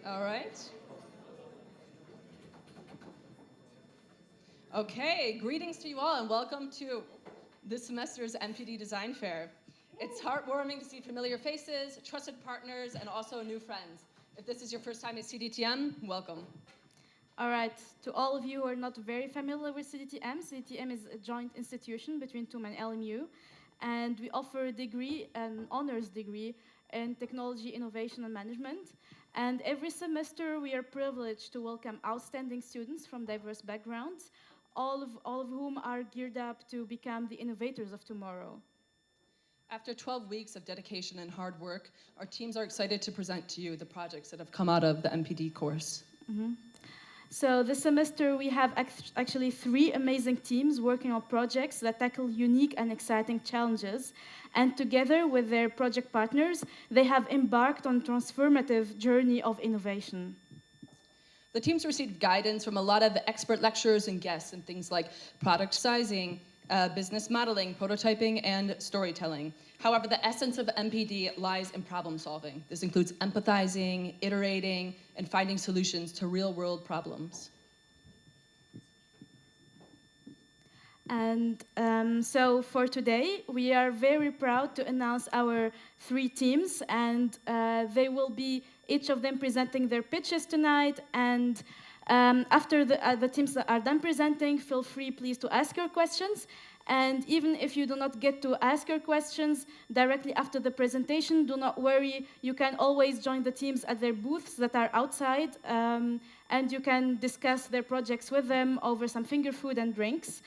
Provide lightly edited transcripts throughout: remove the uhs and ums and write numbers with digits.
All right. Okay, greetings to you all and welcome to this semester's MPD Design Fair. It's heartwarming to see familiar faces, trusted partners, and also new friends. If this is your first time at CDTM, welcome. All right, to all of you who are not very familiar with CDTM, CDTM is a joint institution between TUM and LMU, and we offer a degree, an honors degree, in technology, innovation, and management. And every semester, we are privileged to welcome outstanding students from diverse backgrounds, all of whom are geared up to become the innovators of tomorrow. After 12 weeks of dedication and hard work, our teams are excited to present to you the projects that have come out of the MPD course. So this semester, we have actually 3 amazing teams working on projects that tackle unique and exciting challenges. And together with their project partners, they have embarked on a transformative journey of innovation. The teams received guidance from a lot of expert lecturers and guests in things like product sizing, business modeling, prototyping, and storytelling. However, the essence of MPD lies in problem solving. This includes empathizing, iterating, and finding solutions to real-world problems. And so for today, we are very proud to announce our 3 teams, and they will be each of them presenting their pitches tonight. And after the teams that are done presenting, feel free, please, to ask your questions. And even if you do not get to ask your questions directly after the presentation, do not worry. You can always join the teams at their booths that are outside, and you can discuss their projects with them over some finger food and drinks.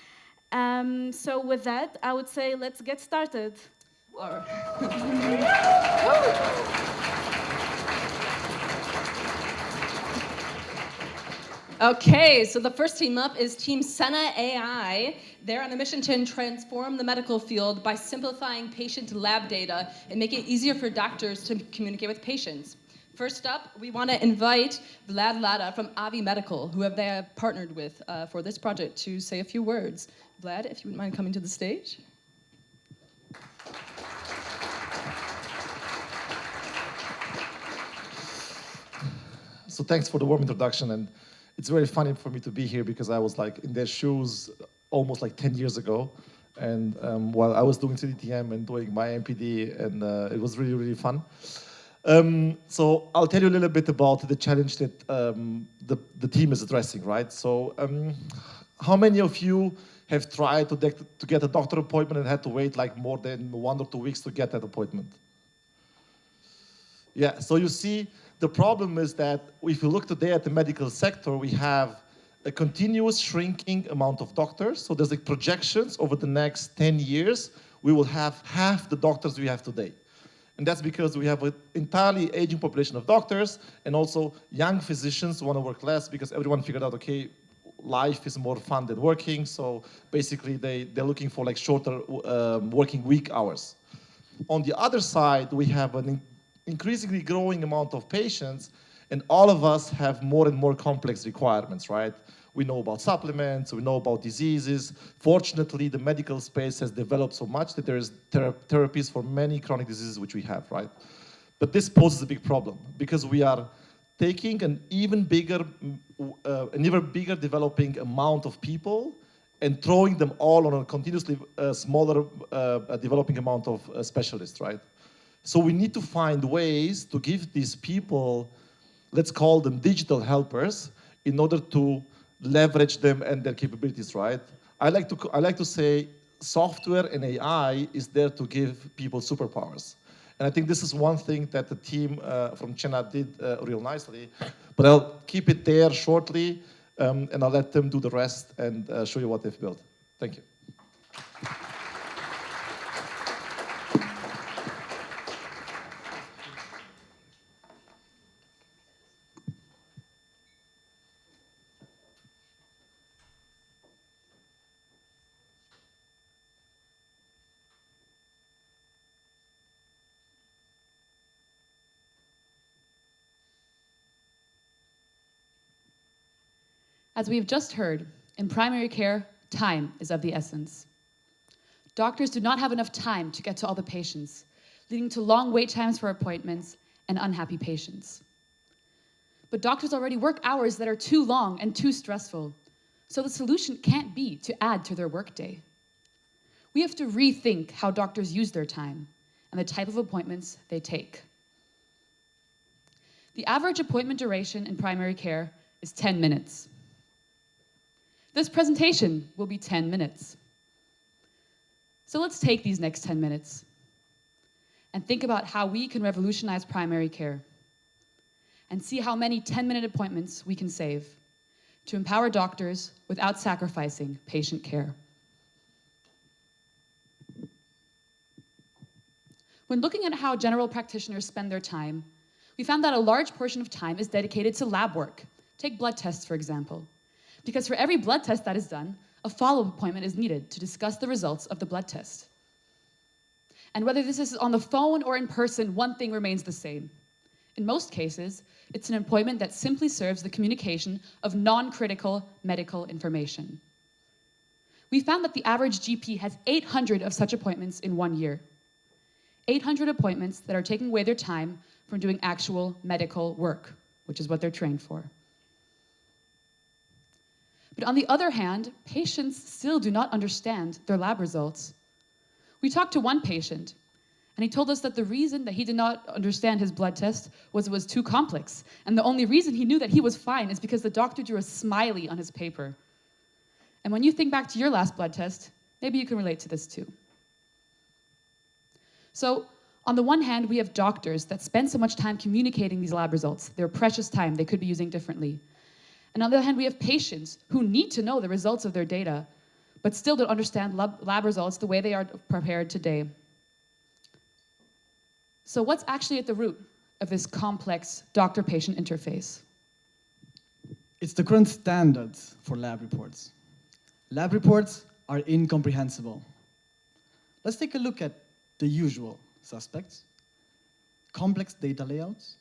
So with that, I would say let's get started. All right. Okay, so the first team up is Team Senna AI. They're on a mission to transform the medical field by simplifying patient lab data and make it easier for doctors to communicate with patients. First up, we want to invite Vlad Lada from Avi Medical, who they have partnered with for this project, to say a few words. Vlad, if you wouldn't mind coming to the stage. So thanks for the warm introduction, and it's very funny for me to be here because I was like in their shoes almost like 10 years ago, and while I was doing CDTM and doing my MPD, and it was really, really fun. So I'll tell you a little bit about the challenge that the team is addressing, right? So how many of you have tried to get a doctor appointment and had to wait like more than 1 or 2 weeks to get that appointment? Yeah, so you see, the problem is that if you look today at the medical sector, we have a continuous shrinking amount of doctors. So there's like projections over the next 10 years, we will have half the doctors we have today. And that's because we have an entirely aging population of doctors, and also young physicians want to work less because everyone figured out, okay, life is more fun than working. So basically they're looking for like shorter working week hours. On the other side, we have an increasingly growing amount of patients, and all of us have more and more complex requirements, right? We know about supplements, we know about diseases. Fortunately, the medical space has developed so much that there is therapies for many chronic diseases which we have, right? But this poses a big problem because we are taking an even bigger developing amount of people and throwing them all on a continuously smaller developing amount of specialists, right? So we need to find ways to give these people, let's call them digital helpers, in order to leverage them and their capabilities, right? I like to say software and AI is there to give people superpowers. And I think this is one thing that the team from China did real nicely. But I'll keep it there shortly, and I'll let them do the rest and show you what they've built. Thank you. As we've just heard, in primary care, time is of the essence. Doctors do not have enough time to get to all the patients, leading to long wait times for appointments and unhappy patients. But doctors already work hours that are too long and too stressful. So the solution can't be to add to their workday. We have to rethink how doctors use their time and the type of appointments they take. The average appointment duration in primary care is 10 minutes. This presentation will be 10 minutes. So let's take these next 10 minutes and think about how we can revolutionize primary care and see how many 10-minute appointments we can save to empower doctors without sacrificing patient care. When looking at how general practitioners spend their time, we found that a large portion of time is dedicated to lab work. Take blood tests, for example. Because for every blood test that is done, a follow-up appointment is needed to discuss the results of the blood test. And whether this is on the phone or in person, one thing remains the same. In most cases, it's an appointment that simply serves the communication of non-critical medical information. We found that the average GP has 800 of such appointments in 1 year. 800 appointments that are taking away their time from doing actual medical work, which is what they're trained for. But on the other hand, patients still do not understand their lab results. We talked to one patient, and he told us that the reason that he did not understand his blood test was it was too complex, and the only reason he knew that he was fine is because the doctor drew a smiley on his paper. And when you think back to your last blood test, maybe you can relate to this too. So, on the one hand, we have doctors that spend so much time communicating these lab results, their precious time they could be using differently. And on the other hand, we have patients who need to know the results of their data, but still don't understand lab results the way they are prepared today. So what's actually at the root of this complex doctor-patient interface? It's the current standards for lab reports. Lab reports are incomprehensible. Let's take a look at the usual suspects: complex data layouts,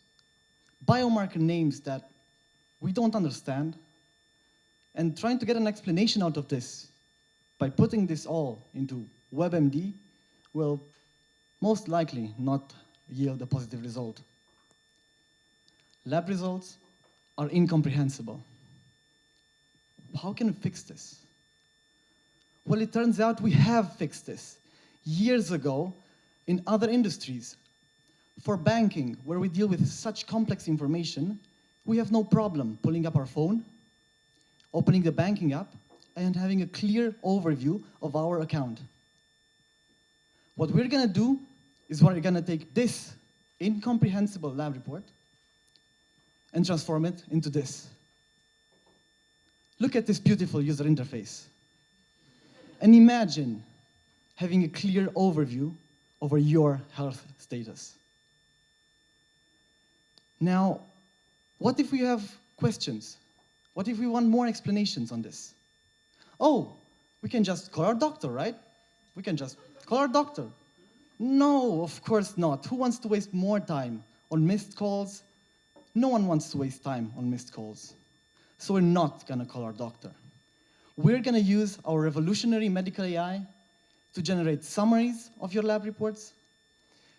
biomarker names that we don't understand, and trying to get an explanation out of this by putting this all into WebMD will most likely not yield a positive result. Lab results are incomprehensible. How can we fix this? Well, it turns out we have fixed this years ago in other industries. For banking, where we deal with such complex information, we have no problem pulling up our phone, opening the banking app, and having a clear overview of our account. What we're gonna do is we're gonna take this incomprehensible lab report and transform it into this. Look at this beautiful user interface. And imagine having a clear overview over your health status. Now, what if we have questions? What if we want more explanations on this? Oh, we can just call our doctor, right? We can just call our doctor. No, of course not. Who wants to waste more time on missed calls? No one wants to waste time on missed calls. So we're not gonna call our doctor. We're gonna use our revolutionary medical AI to generate summaries of your lab reports,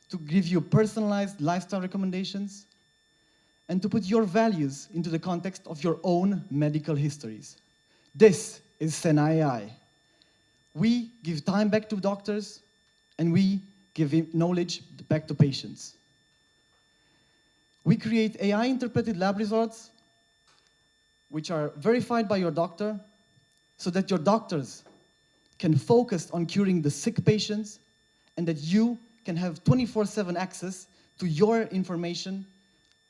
to give you personalized lifestyle recommendations, and to put your values into the context of your own medical histories. This is Sena AI. We give time back to doctors, and we give knowledge back to patients. We create AI-interpreted lab results, which are verified by your doctor, so that your doctors can focus on curing the sick patients, and that you can have 24/7 access to your information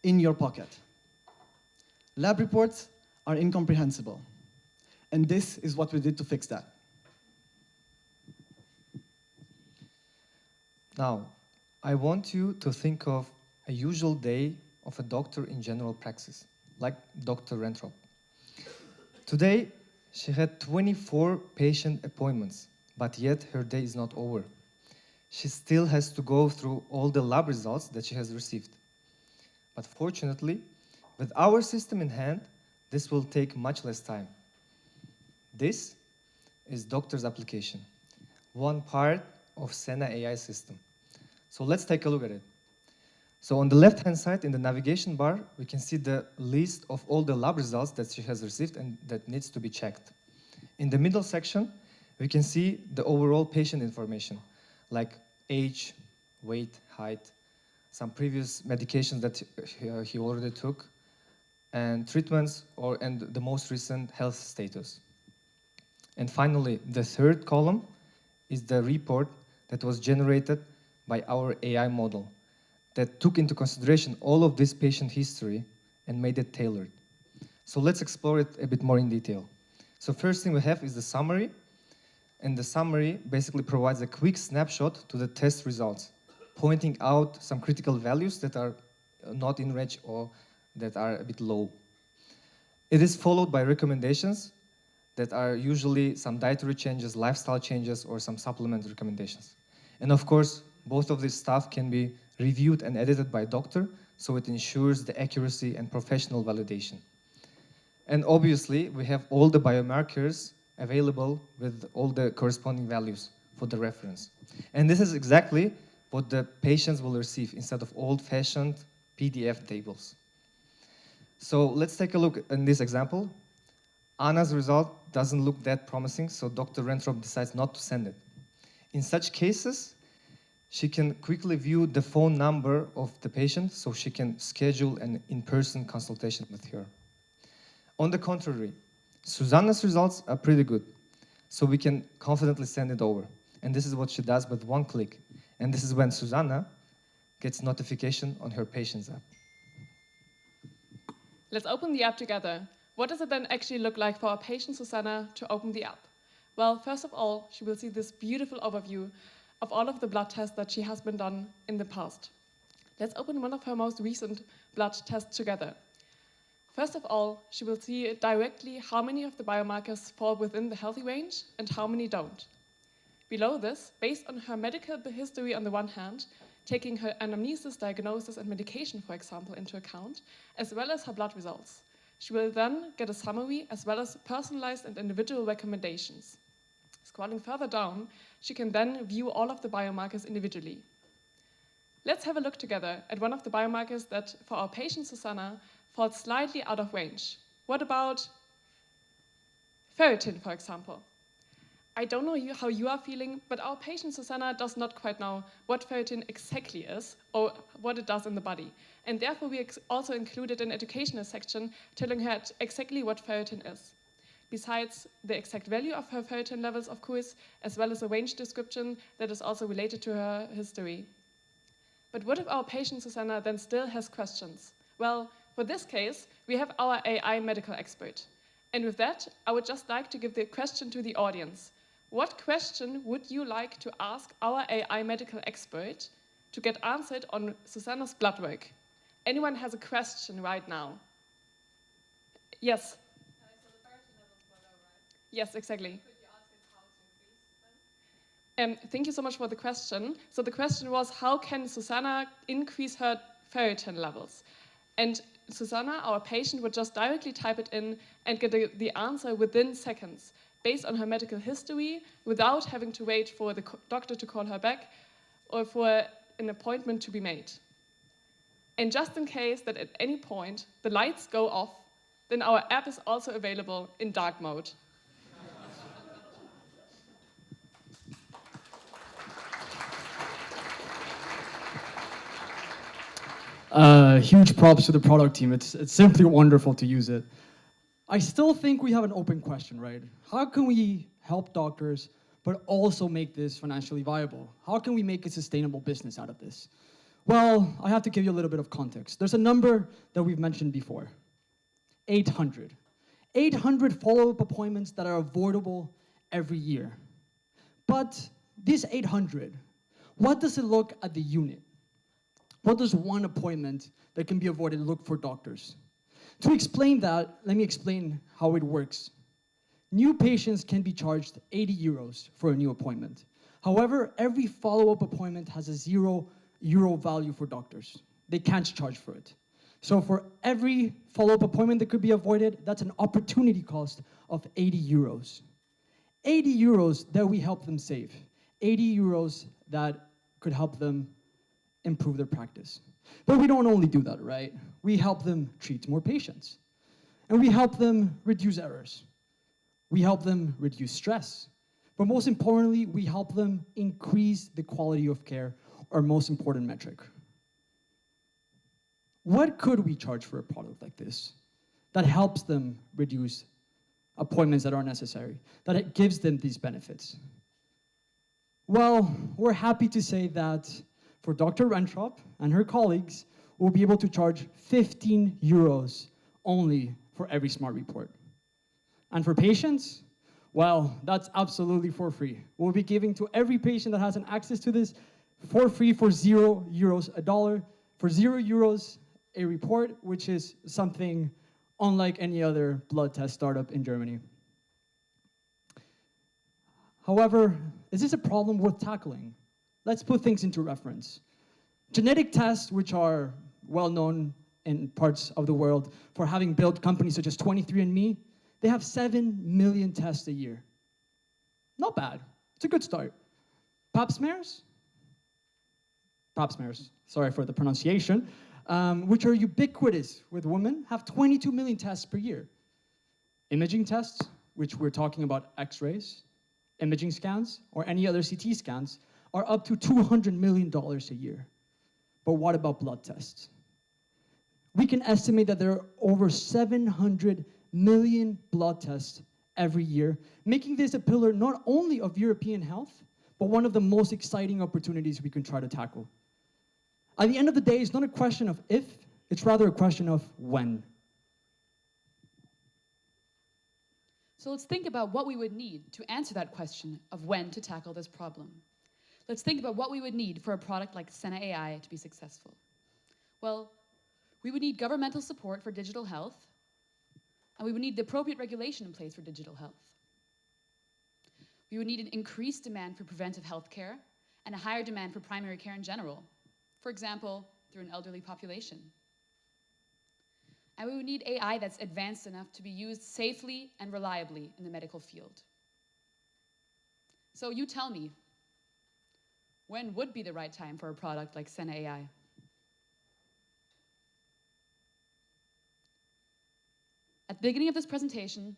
in your pocket. Lab reports are incomprehensible, and this is what we did to fix that. Now, I want you to think of a usual day of a doctor in general practice, like Dr. Rentrop. Today, she had 24 patient appointments, but yet her day is not over. She still has to go through all the lab results that she has received. But fortunately, with our system in hand, this will take much less time. This is doctor's application, one part of Sena AI system. So let's take a look at it. So on the left-hand side, in the navigation bar, we can see the list of all the lab results that she has received and that needs to be checked. In the middle section, we can see the overall patient information, like age, weight, height, some previous medications that he already took, and treatments, and the most recent health status. And finally, the third column is the report that was generated by our AI model that took into consideration all of this patient history and made it tailored. So let's explore it a bit more in detail. So first thing we have is the summary, and the summary basically provides a quick snapshot to the test results, pointing out some critical values that are not in range or that are a bit low. It is followed by recommendations that are usually some dietary changes, lifestyle changes, or some supplement recommendations. And of course, both of this stuff can be reviewed and edited by a doctor, so it ensures the accuracy and professional validation. And obviously, we have all the biomarkers available with all the corresponding values for the reference. And this is exactly what the patients will receive instead of old-fashioned PDF tables. So let's take a look in this example. Anna's result doesn't look that promising, so Dr. Rentrop decides not to send it. In such cases, she can quickly view the phone number of the patient so she can schedule an in-person consultation with her. On the contrary, Susanna's results are pretty good, so we can confidently send it over. And this is what she does with one click. And this is when Susanna gets notification on her patient's app. Let's open the app together. What does it then actually look like for our patient Susanna to open the app? Well, first of all, she will see this beautiful overview of all of the blood tests that she has been done in the past. Let's open one of her most recent blood tests together. First of all, she will see directly how many of the biomarkers fall within the healthy range and how many don't. Below this, based on her medical history on the one hand, taking her anamnesis, diagnosis, and medication, for example, into account, as well as her blood results, she will then get a summary as well as personalized and individual recommendations. Scrolling further down, she can then view all of the biomarkers individually. Let's have a look together at one of the biomarkers that, for our patient Susanna, falls slightly out of range. What about ferritin, for example? I don't know how you are feeling, but our patient Susanna does not quite know what ferritin exactly is or what it does in the body. And therefore, we also included an educational section telling her exactly what ferritin is. Besides the exact value of her ferritin levels, of course, as well as a range description that is also related to her history. But what if our patient Susanna then still has questions? Well, for this case, we have our AI medical expert. And with that, I would just like to give the question to the audience. What question would you like to ask our AI medical expert to get answered on Susanna's blood work? Anyone has a question right now? Yes? So the ferritin levels were low, right? Yes, exactly. Could you ask it how to increase them? Thank you so much for the question. So the question was, how can Susanna increase her ferritin levels? And Susanna, our patient, would just directly type it in and get the answer within seconds, based on her medical history, without having to wait for the doctor to call her back or for an appointment to be made. And just in case that at any point the lights go off, then our app is also available in dark mode. Huge props to the product team. It's simply wonderful to use it. I still think we have an open question, right? How can we help doctors, but also make this financially viable? How can we make a sustainable business out of this? Well, I have to give you a little bit of context. There's a number that we've mentioned before, 800. 800 follow-up appointments that are avoidable every year. But this 800, what does it look at the unit? What does one appointment that can be avoided look for doctors? To explain that, let me explain how it works. New patients can be charged 80 euros for a new appointment. However, every follow-up appointment has a €0 value for doctors. They can't charge for it. So for every follow-up appointment that could be avoided, that's an opportunity cost of 80 euros. 80 euros that we help them save. 80 euros that could help them improve their practice. But we don't only do that, right? We help them treat more patients. And we help them reduce errors. We help them reduce stress. But most importantly, we help them increase the quality of care, our most important metric. What could we charge for a product like this that helps them reduce appointments that are necessary, that it gives them these benefits? Well, we're happy to say that for Dr. Rentrop and her colleagues, we'll be able to charge 15 euros only for every smart report. And for patients, well, that's absolutely for free. We'll be giving to every patient that has an access to this for free for €0 a dollar, for €0 a report, which is something unlike any other blood test startup in Germany. However, is this a problem worth tackling? Let's put things into reference. Genetic tests, which are well known in parts of the world for having built companies such as 23andMe, they have 7 million tests a year. Not bad. It's a good start. Pap smears, sorry for the pronunciation, which are ubiquitous with women, have 22 million tests per year. Imaging tests, which we're talking about X-rays, imaging scans, or any other CT scans, are up to $200 million a year. But what about blood tests? We can estimate that there are over 700 million blood tests every year, making this a pillar not only of European health, but one of the most exciting opportunities we can try to tackle. At the end of the day, it's not a question of if, it's rather a question of when. So let's think about what we would need to answer that question of when to tackle this problem. Let's think about what we would need for a product like Senna AI to be successful. Well, we would need governmental support for digital health, and we would need the appropriate regulation in place for digital health. We would need an increased demand for preventive health care and a higher demand for primary care in general, for example, through an elderly population. And we would need AI that's advanced enough to be used safely and reliably in the medical field. So you tell me, when would be the right time for a product like Senna AI? At the beginning of this presentation,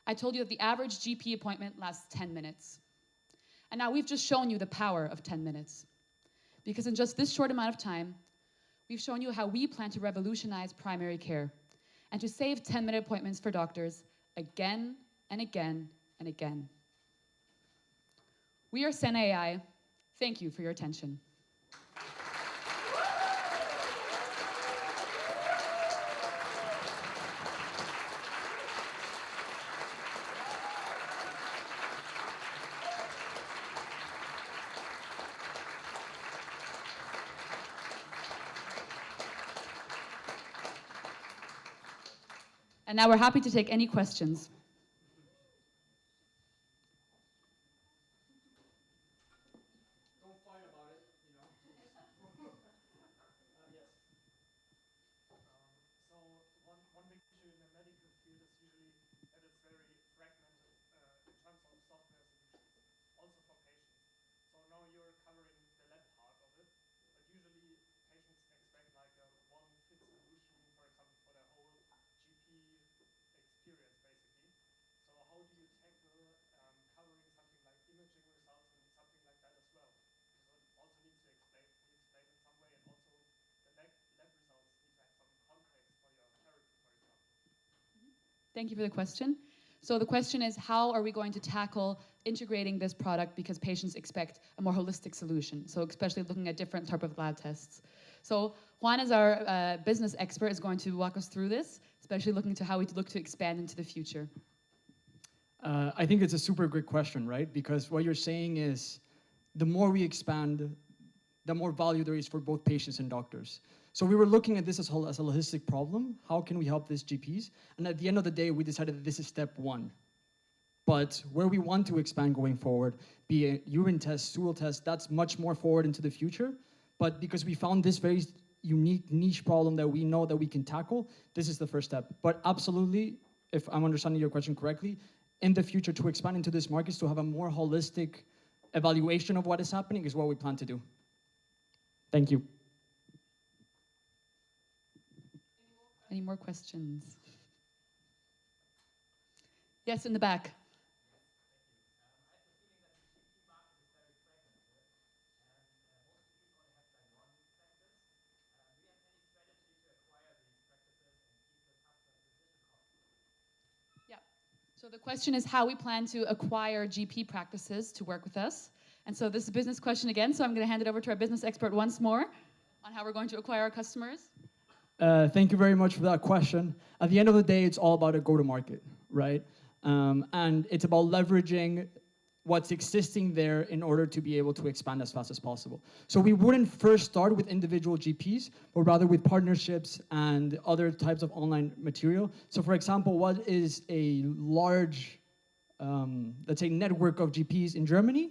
I told you that the average GP appointment lasts 10 minutes. And now we've just shown you the power of 10 minutes. Because in just this short amount of time, we've shown you how we plan to revolutionize primary care and to save 10-minute appointments for doctors again and again and again. We are Senna AI. Thank you for your attention. And now we're happy to take any questions. Don't fight about it, you know. Yes. So one big issue in the medical field is usually that it's very fragmented in terms of software solutions, also for patients. So now you're covering the lab part of it, but usually patients expect like a one-fit solution, for example, for their whole GP experience, basically. So how do you tackle covering something like imaging results and something like that as well? Because it also needs to be explained in some way, and also the lab results need to have some context for your therapy, for example. Thank you for the question. So the question is, how are we going to tackle integrating this product because patients expect a more holistic solution? So especially looking at different type of lab tests. So Juan, as our business expert, is going to walk us through this, especially looking to how we look to expand into the future. I think it's a super great question, right? Because what you're saying is the more we expand, the more value there is for both patients and doctors. So we were looking at this as a holistic problem. How can we help these GPs? And at the end of the day, we decided that this is step one. But where we want to expand going forward, be it urine tests, stool tests, that's much more forward into the future. But because we found this very unique niche problem that we know that we can tackle, this is the first step. But absolutely, if I'm understanding your question correctly, in the future to expand into this market, to have a more holistic evaluation of what is happening is what we plan to do. Thank you. Any more questions? Yes, in the back. Yeah. So the question is how we plan to acquire GP practices to work with us. And so this is a business question again, so I'm going to hand it over to our business expert once more on how we're going to acquire our customers. Thank you very much for that question. At the end of the day, it's all about a go-to-market, right? And it's about leveraging what's existing there in order to be able to expand as fast as possible. So we wouldn't first start with individual GPs, but rather with partnerships and other types of online material. So for example, what is a large, let's say, network of GPs in Germany?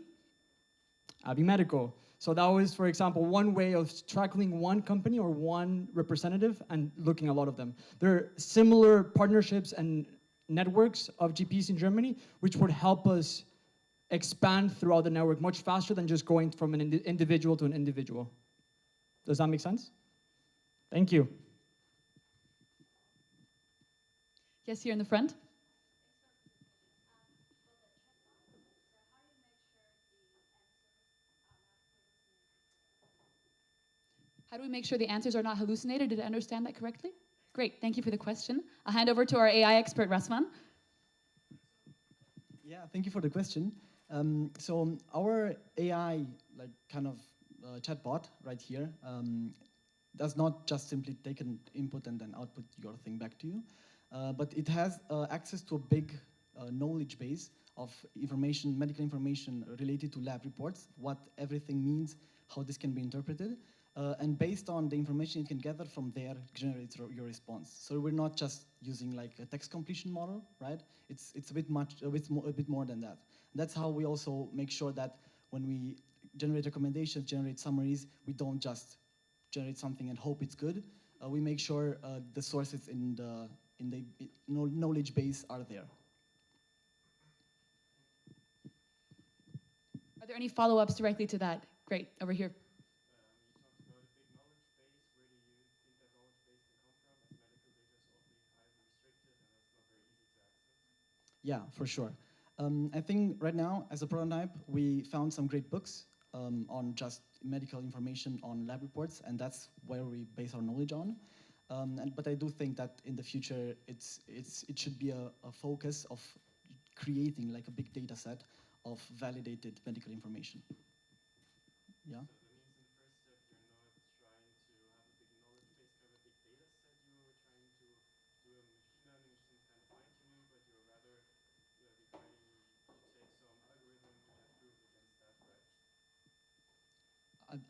Abi Medical. So that was, for example, one way of tackling one company or one representative and looking at a lot of them. There are similar partnerships and networks of GPs in Germany, which would help us expand throughout the network much faster than just going from an individual to an individual. Does that make sense? Thank you. Yes, here in the front. How do we make sure the answers are not hallucinated? Did I understand that correctly? Great, thank you for the question. I'll hand over to our AI expert, Rasman. Yeah, thank you for the question. So our AI, like kind of chatbot right here, does not just simply take an input and then output your thing back to you, but it has access to a big knowledge base of information, medical information related to lab reports, what everything means, how this can be interpreted. And based on the information it can gather from there, it generates your response. So we're not just using like a text completion model, right? It's a bit more than that. And that's how we also make sure that when we generate recommendations, generate summaries, we don't just generate something and hope it's good. We make sure the sources in the knowledge base are there. Are there any follow-ups directly to that? Great, over here. Yeah, for sure. I think right now, as a prototype, we found some great books on just medical information on lab reports, and that's where we base our knowledge on. But I do think that in the future, it should be a focus of creating like a big data set of validated medical information. Yeah.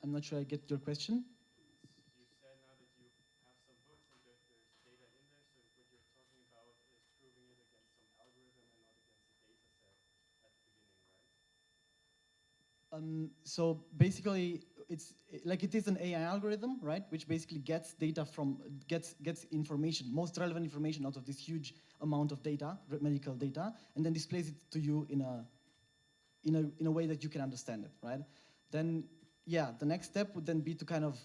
I'm not sure I get your question. You said now that you have some books and that there's data in there, so what you're talking about is proving it against some algorithm and not against a data set at the beginning, right? So basically, it is an AI algorithm, right? Which basically gets data from gets information, most relevant information out of this huge amount of data, medical data, and then displays it to you in a way that you can understand it, right? Then, yeah, the next step would then be to kind of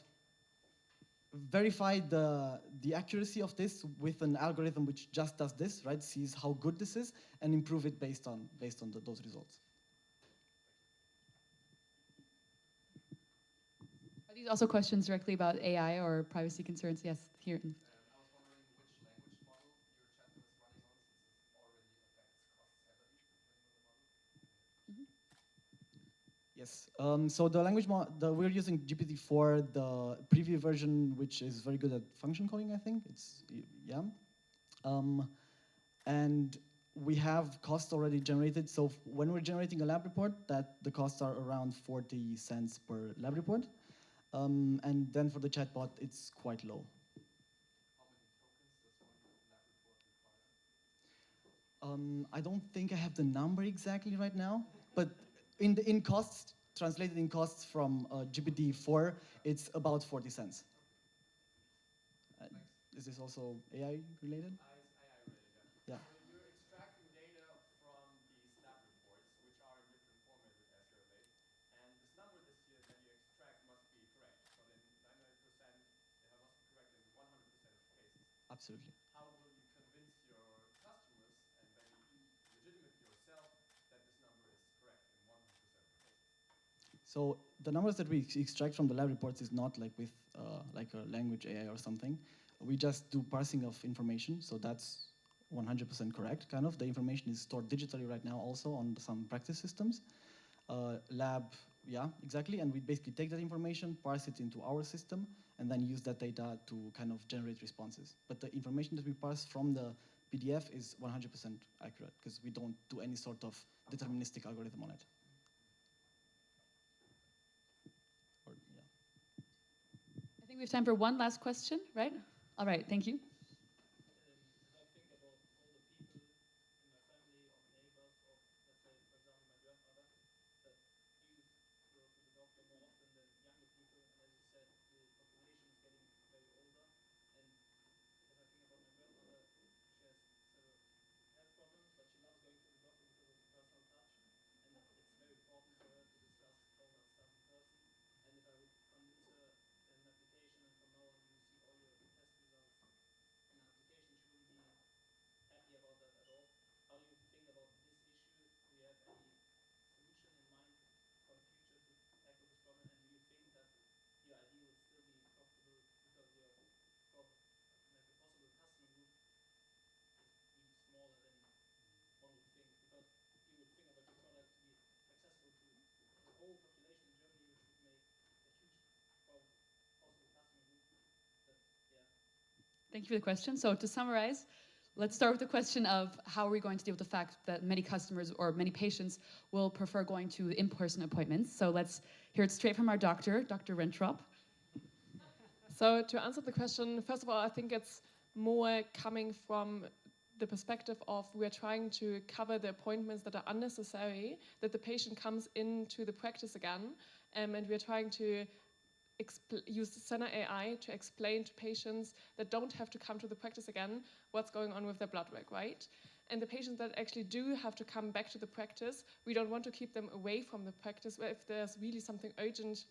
verify the accuracy of this with an algorithm which just does this, right? Sees how good this is and improve it based on those results. Are these also questions directly about AI or privacy concerns? Yes, here. I was wondering which language model your chatbot is running on, since it already affects costs heavily depending on the model. Yes. So the language we're using GPT-4, the preview version, which is very good at function calling, I think. Yeah. And we have costs already generated. So when we're generating a lab report, the costs are around 40 cents per lab report. And then for the chatbot, it's quite low. How many tokens does one lab report require? I don't think I have the number exactly right now, but in costs, translated in costs from GPT-4, it's about 40 cents. Is this also AI related? It's AI related, Yeah. So you're extracting data from these lab reports, which are in different formats with SQLite, and this number that you extract must be correct. So then 99% must be correct in 100% of cases. Absolutely. How will you convince your customers and maybe legitimate yourself that this number is correct in 100% of cases? So the numbers that we extract from the lab reports is not like with like a language AI or something. We just do parsing of information, so that's 100% correct, kind of. The information is stored digitally right now also on some practice systems. Lab, yeah, exactly, and we basically take that information, parse it into our system, and then use that data to kind of generate responses. But the information that we parse from the PDF is 100% accurate, because we don't do any sort of deterministic algorithm on it. Or, yeah. I think we have time for one last question, right? All right, thank you. As I think about all the people in my family or my neighbors, or let's say, for example, my grandmother, that used to go to the doctor more often than younger people, and as you said, the population is getting very older. And as I think about my grandmother, she has several health problems, but she loves going to the doctor because of the personal touch, and it's very important for her to discuss all that stuff in person. And if I would convince her in an application, and from now on you see all your test results in an application, she wouldn't be happy about that at all. How do you think about this issue? Do you have any solution in mind for the future to tackle this problem? And do you think that your idea would still be profitable because your like the possible customer group is really smaller than one would think? Because you would think about your product to be accessible to the whole population in Germany, which would make a huge possible customer group. That, yeah. Thank you for the question. So to summarize, let's start with the question of how are we going to deal with the fact that many customers or many patients will prefer going to in-person appointments. So let's hear it straight from our doctor, Dr. Rentrop. So to answer the question, first of all, I think it's more coming from the perspective of we're trying to cover the appointments that are unnecessary, that the patient comes into the practice again, and we're trying to use Senna AI to explain to patients that don't have to come to the practice again what's going on with their blood work, right? And the patients that actually do have to come back to the practice, we don't want to keep them away from the practice if there's really something urgent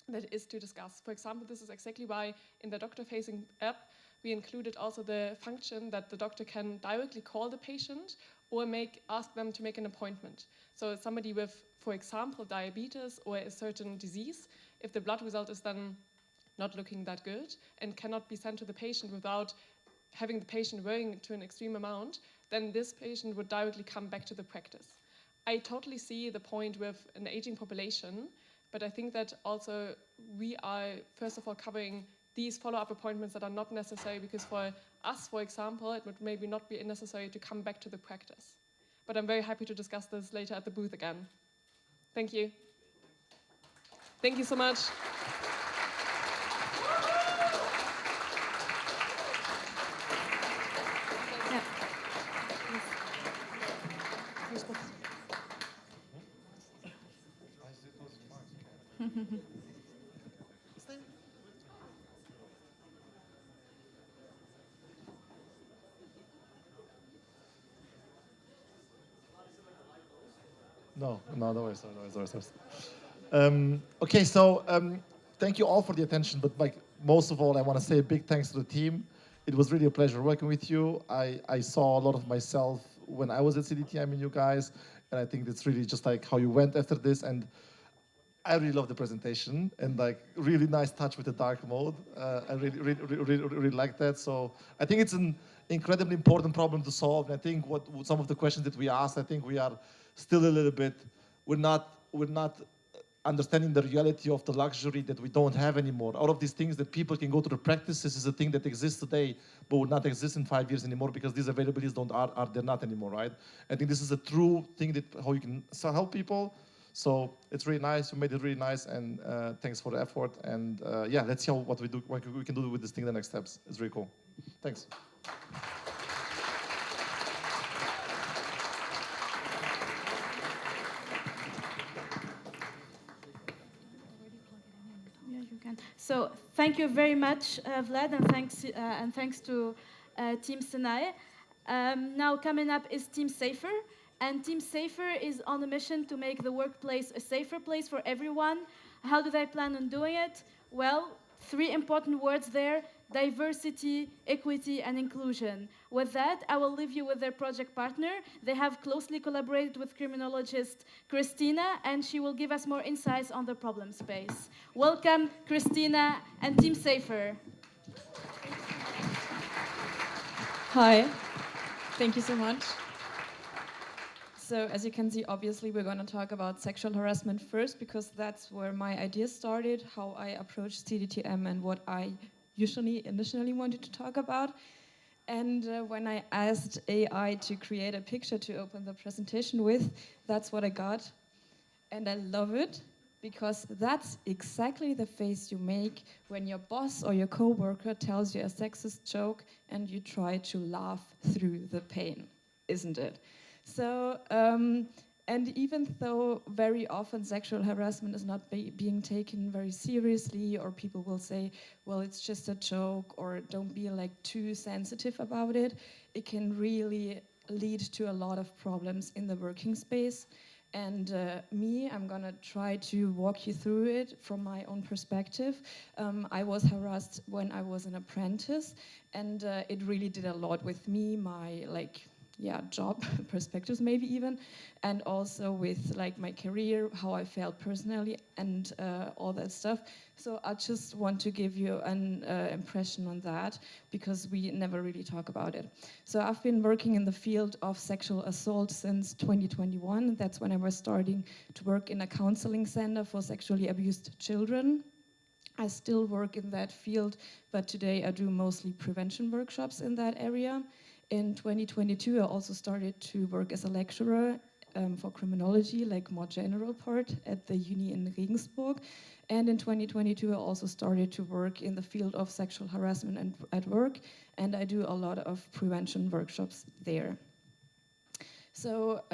that is to discuss. For example, this is exactly why in the doctor-facing app, we included also the function that the doctor can directly call the patient or ask them to make an appointment. So somebody with, for example, diabetes or a certain disease, if the blood result is then not looking that good and cannot be sent to the patient without having the patient worrying to an extreme amount, then this patient would directly come back to the practice. I totally see the point with an aging population, but I think that also we are, first of all, covering these follow-up appointments that are not necessary, because for us, for example, it would maybe not be necessary to come back to the practice. But I'm very happy to discuss this later at the booth again. Thank you. Thank you so much. No, no worries. Okay, so thank you all for the attention, but like most of all, I want to say a big thanks to the team. It was really a pleasure working with you. I saw a lot of myself when I was at CDTM in you guys, and I think it's really just like how you went after this, and I really love the presentation and like really nice touch with the dark mode. I really like that. So I think it's an incredibly important problem to solve. And I think what some of the questions that we asked, I think we are still a little bit, we're not understanding the reality of the luxury that we don't have anymore. All of these things that people can go to the practices is a thing that exists today, but will not exist in 5 years anymore because these availabilities they're not anymore, right? I think this is a true thing that how you can help people. So it's really nice. You made it really nice, and thanks for the effort. And yeah, let's see what we can do with this thing. The next steps. It's really cool. Thanks. Yeah, you can. So thank you very much, Vlad, and thanks to Team Senai. Now coming up is Team Safer. And Team Safer is on a mission to make the workplace a safer place for everyone. How do they plan on doing it? Well, Three important words there: diversity, equity, and inclusion. With that, I will leave you with their project partner. They have closely collaborated with criminologist Christina, and she will give us more insights on the problem space. Welcome, Christina and Team Safer. Hi, thank you so much. So as you can see, obviously we're going to talk about sexual harassment first because that's where my idea started, how I approached CDTM and what I initially wanted to talk about. And when I asked AI to create a picture to open the presentation with, that's what I got. And I love it because that's exactly the face you make when your boss or your coworker tells you a sexist joke and you try to laugh through the pain, isn't it? So, and even though very often sexual harassment is not being taken very seriously, or people will say, well, it's just a joke, or don't be like too sensitive about it, it can really lead to a lot of problems in the working space. And I'm gonna try to walk you through it from my own perspective. I was harassed when I was an apprentice, and it really did a lot with me, my job perspectives maybe even, and also with like my career, how I felt personally, and all that stuff. So I just want to give you an impression on that because we never really talk about it. So I've been working in the field of sexual assault since 2021. That's when I was starting to work in a counseling center for sexually abused children. I still work in that field, but today I do mostly prevention workshops in that area. In 2022, I also started to work as a lecturer for criminology, like more general part at the uni in Regensburg. And in 2022, I also started to work in the field of sexual harassment at work, and I do a lot of prevention workshops there. So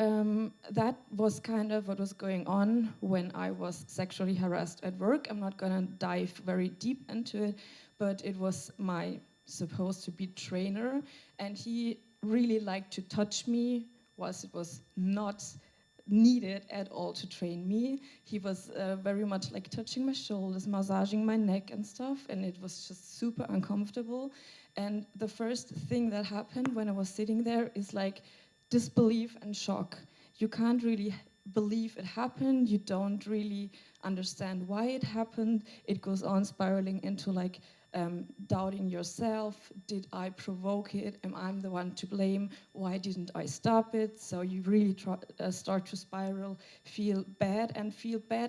that was kind of what was going on when I was sexually harassed at work. I'm not gonna dive very deep into it, but it was my supposed to be trainer, and he really liked to touch me whilst it was not needed at all to train me. He was very much like touching my shoulders, massaging my neck and stuff, and it was just super uncomfortable. And the first thing that happened when I was sitting there is like disbelief and shock. You can't really believe it happened, you don't really understand why it happened. It goes on spiraling into like doubting yourself. Did I provoke it? Am I the one to blame? Why didn't I stop it? So you really start to spiral, feel bad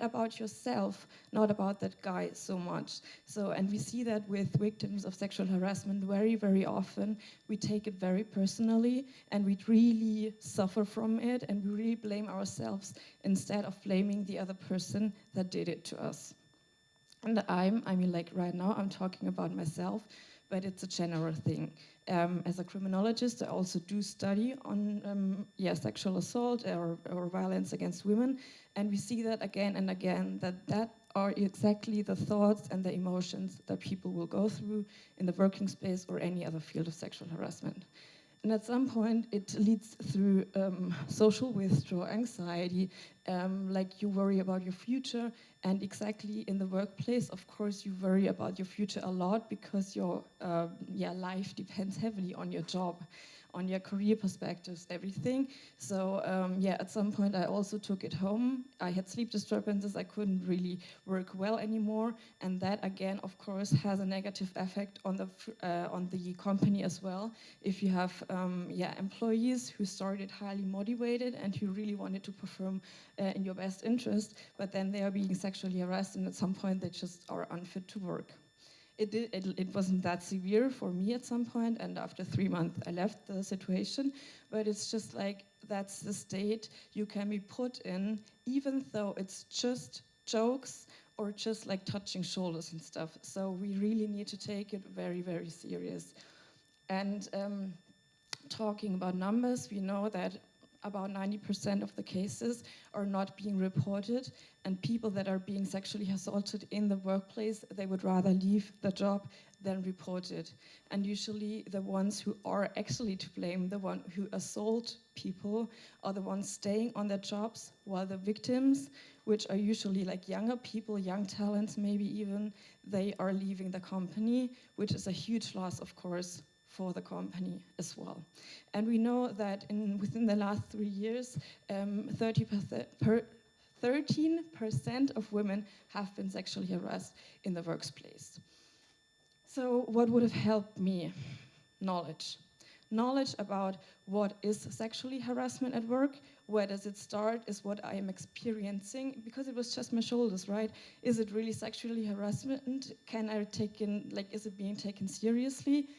about yourself, not about that guy so much. So, and we see that with victims of sexual harassment very, very often. We take it very personally and we really suffer from it and we really blame ourselves instead of blaming the other person that did it to us. And I mean, like right now, I'm talking about myself, but it's a general thing. As a criminologist, I also do study on sexual assault or violence against women, and we see that again and again, that are exactly the thoughts and the emotions that people will go through in the working space or any other field of sexual harassment. And at some point, it leads through social withdrawal, anxiety, like you worry about your future, and exactly in the workplace, of course, you worry about your future a lot because your life depends heavily on your job, on your career perspectives, everything. So at some point I also took it home. I had sleep disturbances, I couldn't really work well anymore, and that again, of course, has a negative effect on the company as well. If you have employees who started highly motivated and who really wanted to perform in your best interest, but then they are being sexually harassed, and at some point they just are unfit to work. It wasn't that severe for me at some point, and after 3 months I left the situation, but it's just like that's the state you can be put in, even though it's just jokes or just like touching shoulders and stuff. So we really need to take it very, very serious. And talking about numbers, we know that about 90% of the cases are not being reported, and people that are being sexually assaulted in the workplace, they would rather leave the job then report it. And usually the ones who are actually to blame, the one who assault people, are the ones staying on their jobs, while the victims, which are usually like younger people, young talents maybe even, they are leaving the company, which is a huge loss, of course, for the company as well. And we know that within the last 3 years, 13% of women have been sexually harassed in the workplace. So what would have helped me? Knowledge. Knowledge about what is sexually harassment at work, where does it start, is what I am experiencing, because it was just my shoulders, right? Is it really sexually harassment? Can I take in, like, is it being taken seriously?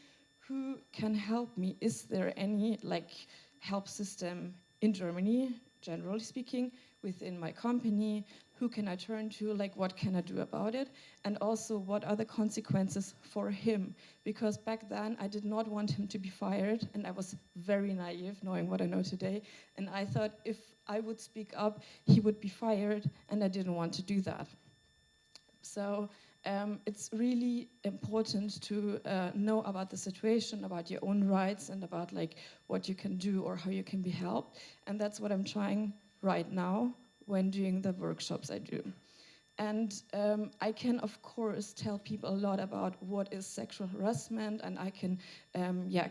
Who can help me? Is there any, like, help system in Germany, generally speaking, within my company? Who can I turn to? Like, what can I do about it? And also, what are the consequences for him? Because back then, I did not want him to be fired, and I was very naive, knowing what I know today. And I thought if I would speak up, he would be fired, and I didn't want to do that. So it's really important to know about the situation, about your own rights, and about like what you can do or how you can be helped. And that's what I'm trying right now when doing the workshops I do. And I can, of course, tell people a lot about what is sexual harassment, and I can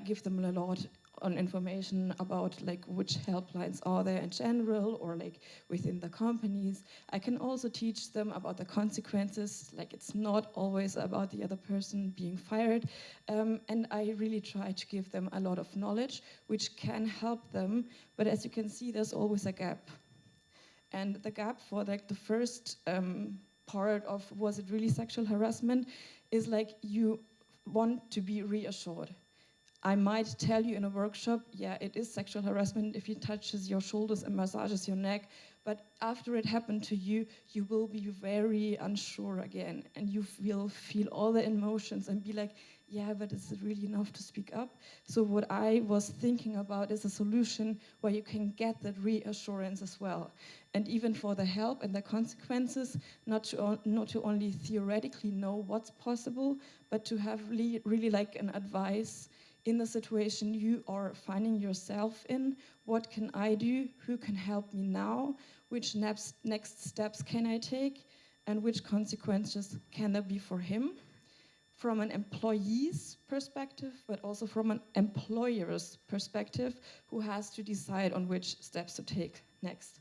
give them a lot on information about like which helplines are there in general or like within the companies. I can also teach them about the consequences, like it's not always about the other person being fired. And I really try to give them a lot of knowledge which can help them, but as you can see, there's always a gap. And the gap for like the first part of was it really sexual harassment is like you want to be reassured. I might tell you in a workshop, yeah, it is sexual harassment if he touches your shoulders and massages your neck, but after it happened to you, you will be very unsure again, and you will feel all the emotions and be like, yeah, but is it really enough to speak up? So what I was thinking about is a solution where you can get that reassurance as well. And even for the help and the consequences, not to only theoretically know what's possible, but to have really like an advice in the situation you are finding yourself in. What can I do? Who can help me now? Which next steps can I take? And which consequences can there be for him? From an employee's perspective, but also from an employer's perspective, who has to decide on which steps to take next.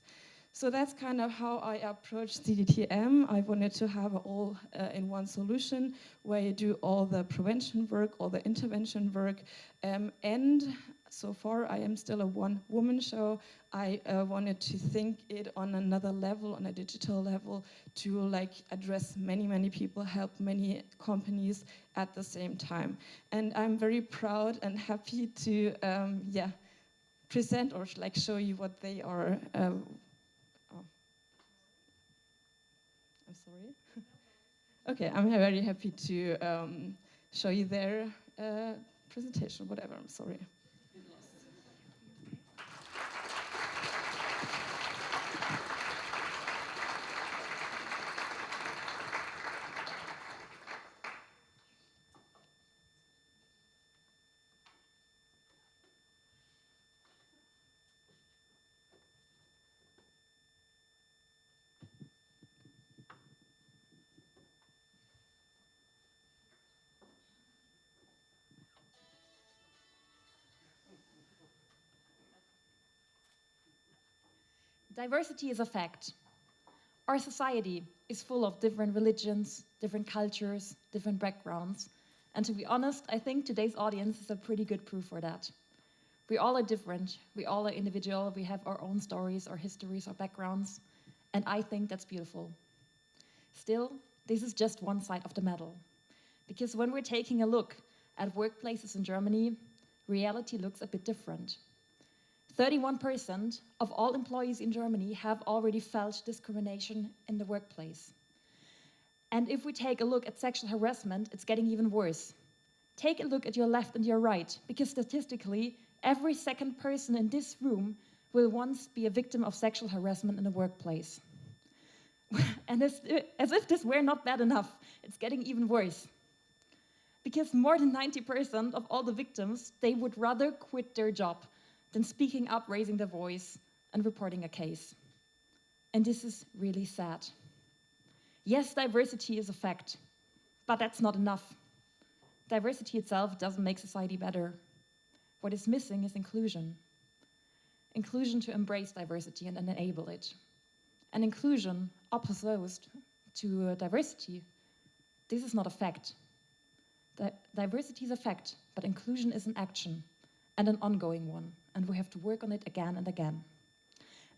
So that's kind of how I approach CDTM. I wanted to have all in one solution where you do all the prevention work, all the intervention work, and so far I am still a one-woman show. I wanted to think it on another level, on a digital level, to like address many people, help many companies at the same time. And I'm very proud and happy to present or like show you what they are. I'm sorry. Okay, I'm very happy to show you their presentation, whatever, I'm sorry. Diversity is a fact. Our society is full of different religions, different cultures, different backgrounds. And to be honest, I think today's audience is a pretty good proof for that. We all are different, we all are individual, we have our own stories, our histories, our backgrounds, and I think that's beautiful. Still, this is just one side of the medal. Because when we're taking a look at workplaces in Germany, reality looks a bit different. 31% of all employees in Germany have already felt discrimination in the workplace. And if we take a look at sexual harassment, it's getting even worse. Take a look at your left and your right, because statistically, every second person in this room will once be a victim of sexual harassment in the workplace. And as if this were not bad enough, it's getting even worse. because more than 90% of all the victims, they would rather quit their job than speaking up, raising their voice, and reporting a case. And this is really sad. Yes, diversity is a fact, but that's not enough. Diversity itself doesn't make society better. What is missing is inclusion. Inclusion to embrace diversity and enable it. And inclusion opposed to diversity, this is not a fact. Diversity is a fact, but inclusion is an action and an ongoing one, and we have to work on it again and again.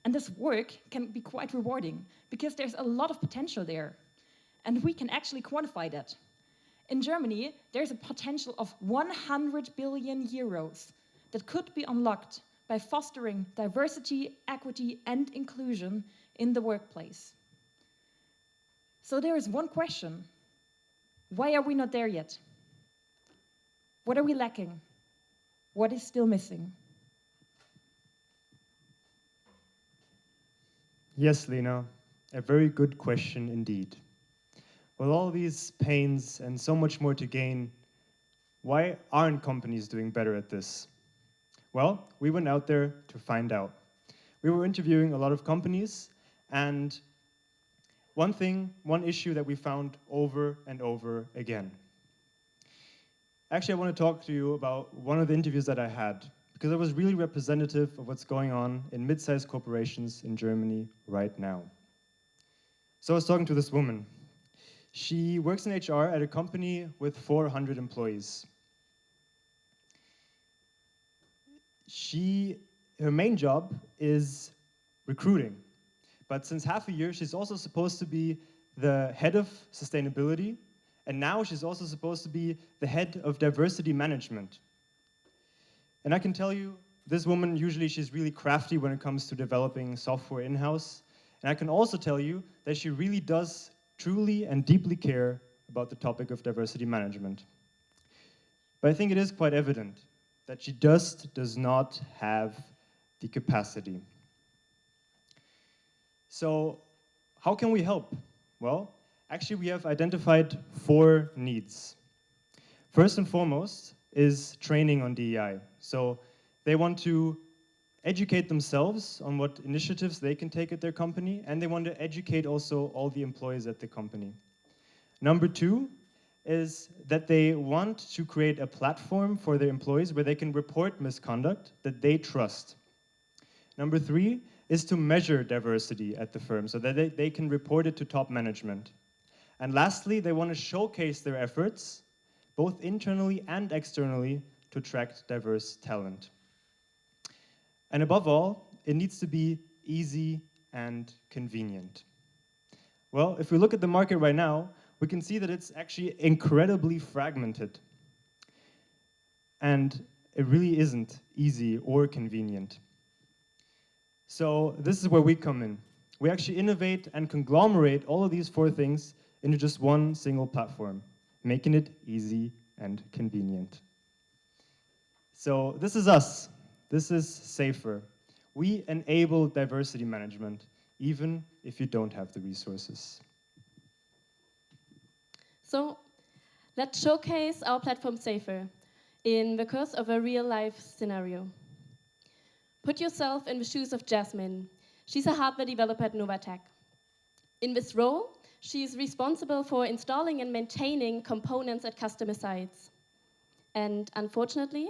And this work can be quite rewarding because there's a lot of potential there, and we can actually quantify that. In Germany, there's a potential of 100 billion euros that could be unlocked by fostering diversity, equity, and inclusion in the workplace. So there is one question. Why are we not there yet? What are we lacking? What is still missing? Yes, Lena, a very good question indeed. With all these pains and so much more to gain, why aren't companies doing better at this? Well, we went out there to find out. We were interviewing a lot of companies, and one issue that we found over and over again. Actually, I want to talk to you about one of the interviews that I had, because it was really representative of what's going on in mid-sized corporations in Germany right now. So I was talking to this woman. She works in HR at a company with 400 employees. Her main job is recruiting. But since half a year, she's also supposed to be the head of sustainability, and now she's also supposed to be the head of diversity management. And I can tell you, this woman, usually she's really crafty when it comes to developing software in-house. And I can also tell you that she really does truly and deeply care about the topic of diversity management. But I think it is quite evident that she just does not have the capacity. So how can we help? Well, actually we have identified 4 needs. First and foremost is training on DEI. So they want to educate themselves on what initiatives they can take at their company, and they want to educate also all the employees at the company. Number 2 is that they want to create a platform for their employees where they can report misconduct that they trust. Number 3 is to measure diversity at the firm so that they can report it to top management. And lastly, they want to showcase their efforts, both internally and externally, to attract diverse talent. And above all, it needs to be easy and convenient. Well, if we look at the market right now, we can see that it's actually incredibly fragmented. And it really isn't easy or convenient. So this is where we come in. We actually innovate and conglomerate all of these 4 things into just one single platform, making it easy and convenient. So this is us. This is Safer. We enable diversity management, even if you don't have the resources. So let's showcase our platform Safer in the course of a real-life scenario. Put yourself in the shoes of Jasmine. She's a hardware developer at Novatech. In this role, she is responsible for installing and maintaining components at customer sites. And unfortunately,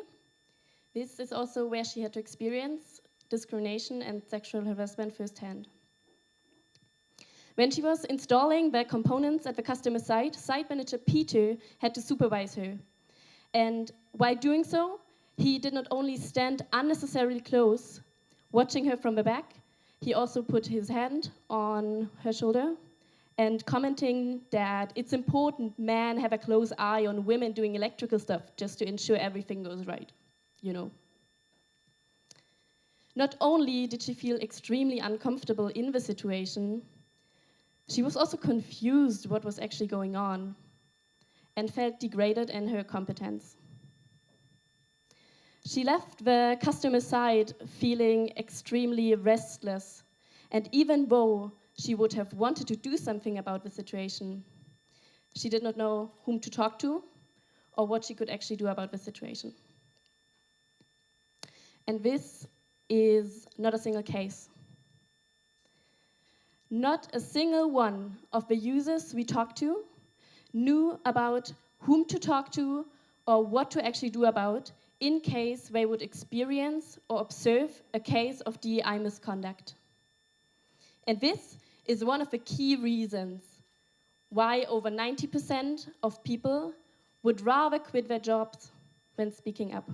this is also where she had to experience discrimination and sexual harassment firsthand. When she was installing the components at the customer site, site manager Peter had to supervise her. And while doing so, he did not only stand unnecessarily close, watching her from the back, he also put his hand on her shoulder and commenting that it's important men have a close eye on women doing electrical stuff just to ensure everything goes right, you know. Not only did she feel extremely uncomfortable in the situation, she was also confused what was actually going on and felt degraded in her competence. She left the customer side feeling extremely restless, and even though she would have wanted to do something about the situation, she did not know whom to talk to or what she could actually do about the situation. And this is not a single case. Not a single one of the users we talked to knew about whom to talk to or what to actually do about in case they would experience or observe a case of DEI misconduct. And this is one of the key reasons why over 90% of people would rather quit their jobs than speaking up.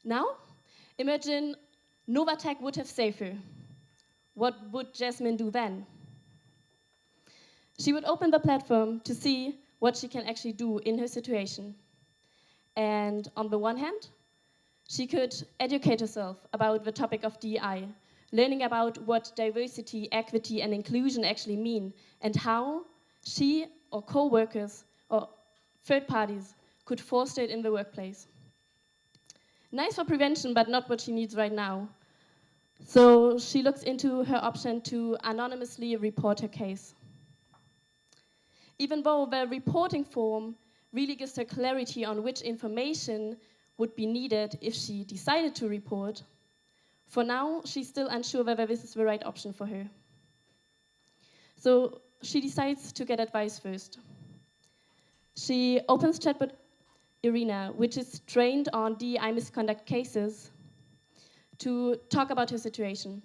Now, imagine Novatech would have saved her. What would Jasmine do then? She would open the platform to see what she can actually do in her situation. And on the one hand, she could educate herself about the topic of DEI, learning about what diversity, equity, and inclusion actually mean, and how she or co-workers or third parties could foster it in the workplace. Nice for prevention, but not what she needs right now. So she looks into her option to anonymously report her case. Even though the reporting form really gives her clarity on which information would be needed if she decided to report, for now, she's still unsure whether this is the right option for her. So she decides to get advice first. She opens chatbot Irina, which is trained on DEI misconduct cases, to talk about her situation.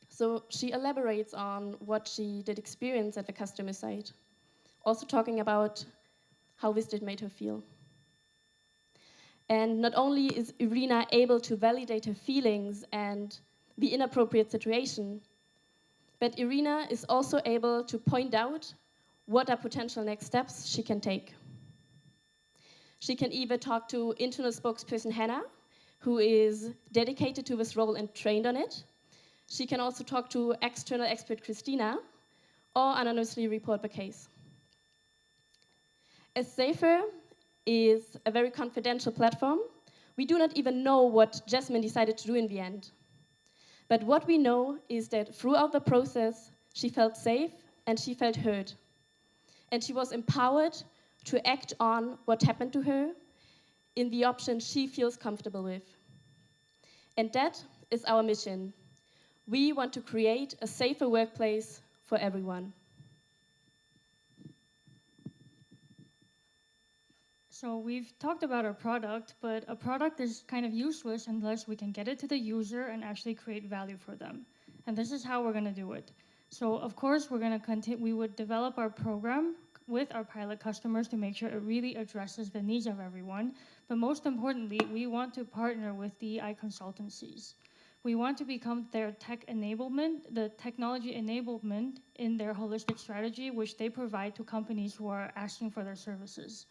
So she elaborates on what she did experience at the customer side, also talking about how this did make her feel. And not only is Irina able to validate her feelings and the inappropriate situation, but Irina is also able to point out what are potential next steps she can take. She can either talk to internal spokesperson Hannah, who is dedicated to this role and trained on it. She can also talk to external expert Christina, or anonymously report the case. As Safer is a very confidential platform, we do not even know what Jasmine decided to do in the end. But what we know is that throughout the process, she felt safe and she felt heard. And she was empowered to act on what happened to her in the option she feels comfortable with. And that is our mission. We want to create a safer workplace for everyone. So we've talked about our product, but a product is kind of useless unless we can get it to the user and actually create value for them. And this is how we're going to do it. So of course, we're going to continue. We would develop our program with our pilot customers to make sure it really addresses the needs of everyone. But most importantly, we want to partner with DEI consultancies. We want to become their tech enablement, the technology enablement in their holistic strategy, which they provide to companies who are asking for their services.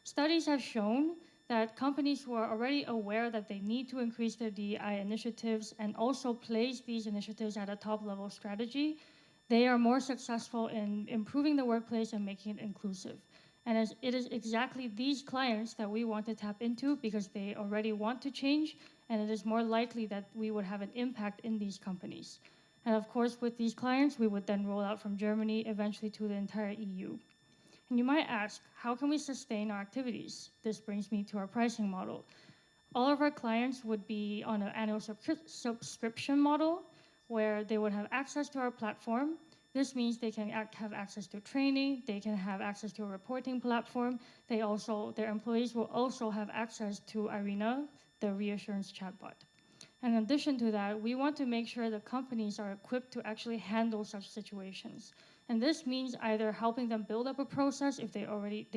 Studies have shown that companies who are already aware that they need to increase their DEI initiatives and also place these initiatives at a top-level strategy, they are more successful in improving the workplace and making it inclusive. And it is exactly these clients that we want to tap into because they already want to change, and it is more likely that we would have an impact in these companies. And of course, with these clients, we would then roll out from Germany eventually to the entire EU. And you might ask, how can we sustain our activities? This brings me to our pricing model. All of our clients would be on an annual subscription model where they would have access to our platform. This means they can have access to training, they can have access to a reporting platform. Their employees will also have access to Irina, the reassurance chatbot. And in addition to that, we want to make sure the companies are equipped to actually handle such situations. And this means either helping them build up a process if they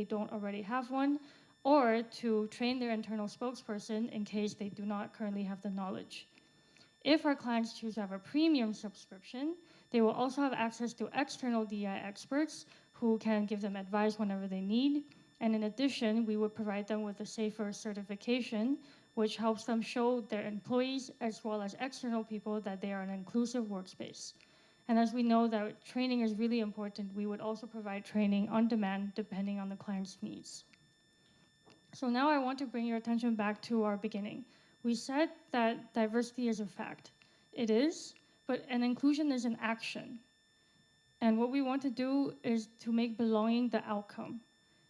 don't already have one, or to train their internal spokesperson in case they do not currently have the knowledge. If our clients choose to have a premium subscription, they will also have access to external DEI experts who can give them advice whenever they need. And in addition, we would provide them with a safer certification, which helps them show their employees as well as external people that they are an inclusive workspace. And as we know that training is really important, we would also provide training on demand depending on the client's needs. So now I want to bring your attention back to our beginning. We said that diversity is a fact. It is, but an inclusion is an action. And what we want to do is to make belonging the outcome.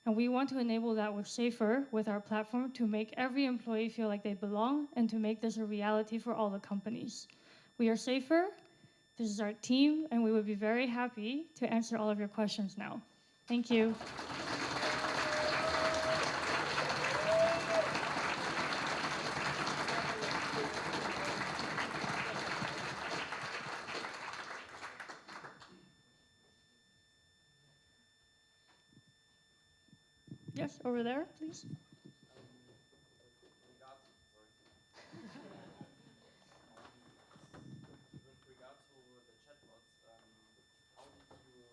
And we want to enable that with Safer, with our platform, to make every employee feel like they belong and to make this a reality for all the companies. We are Safer, this is our team, and we would be very happy to answer all of your questions now. Thank you. Yes, over there, please. With regard to the chatbots, how did you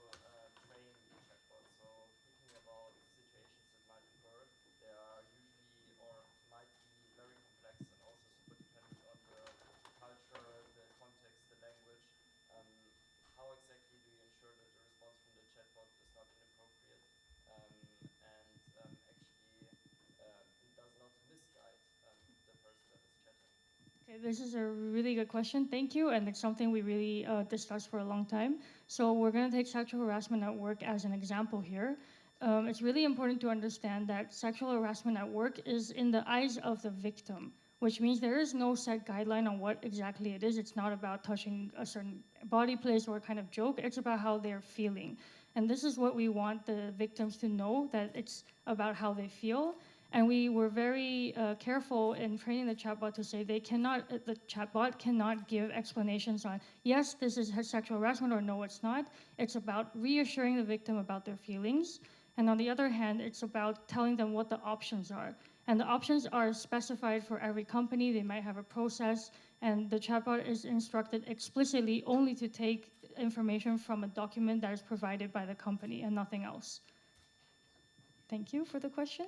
train the chatbots? So thinking about situations that might occur, they are usually or might be very complex and also super dependent on the culture, the context, the language. How exactly do you ensure that the response from the chatbot is not inappropriate and actually does not misguide the person that is chatting? Okay, this is a really good question. Thank you, and it's something we really discussed for a long time. So we're going to take sexual harassment at work as an example here. It's really important to understand that sexual harassment at work is in the eyes of the victim, which means there is no set guideline on what exactly it is. It's not about touching a certain body place or a kind of joke. It's about how they're feeling. And this is what we want the victims to know, that it's about how they feel. And we were very careful in training the chatbot to say the chatbot cannot give explanations on, yes, this is sexual harassment, or no, it's not. It's about reassuring the victim about their feelings. And on the other hand, it's about telling them what the options are. And the options are specified for every company. They might have a process, and the chatbot is instructed explicitly only to take information from a document that is provided by the company and nothing else. Thank you for the question.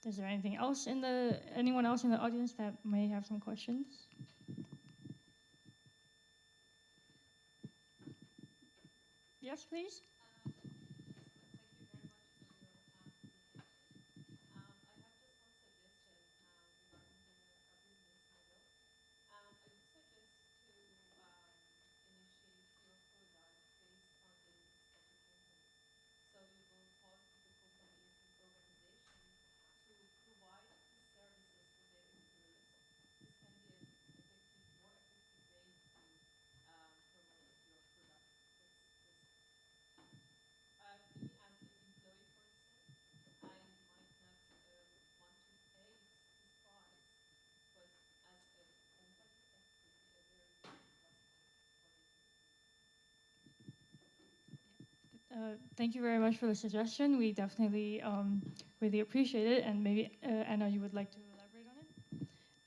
Is there anything else anyone else in the audience that may have some questions? Yes, please. Thank you very much for the suggestion. We definitely really appreciate it. And maybe, Anna, you would like to elaborate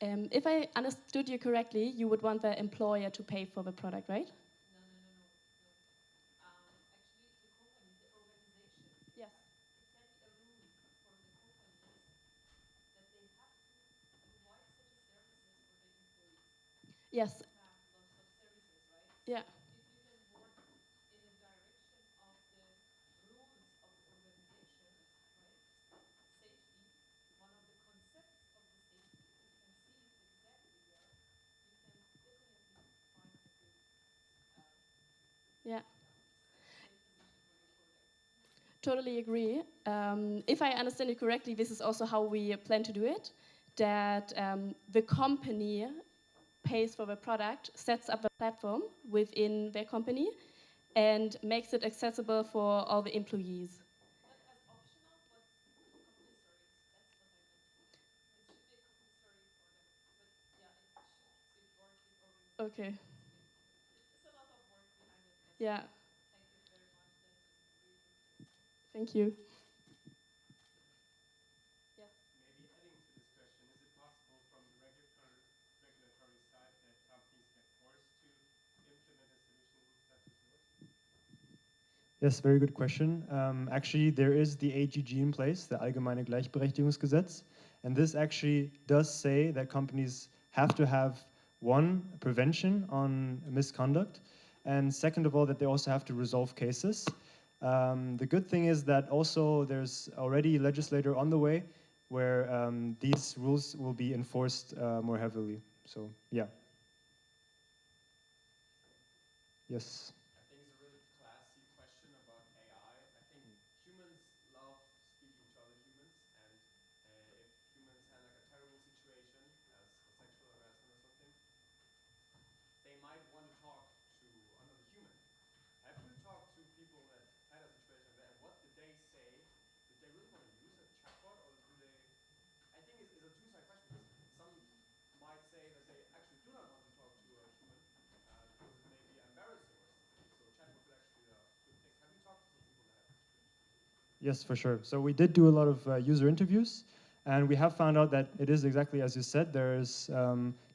on it? If I understood you correctly, you would want the employer to pay for the product, right? Yes. Yes. Yeah. Yeah. Totally agree. If I understand it correctly, this is also how we plan to do it, that the company pays for the product, sets up a platform within their company, and makes it accessible for all the employees. Okay. Yeah. Thank you. Yes. Maybe adding to this question, is it possible from the regulatory side that companies get forced to implement a solution such as yours? Yes, very good question. Actually, there is the AGG in place, the Allgemeine Gleichberechtigungsgesetz, and this actually does say that companies have to have, one, prevention on misconduct, and second of all, that they also have to resolve cases. The good thing is that also there's already a legislator on the way where these rules will be enforced more heavily. So, yeah. Yes. I think it's a really classy question about AI. I think humans Yes, for sure. So we did do a lot of user interviews, and we have found out that it is exactly as you said. There's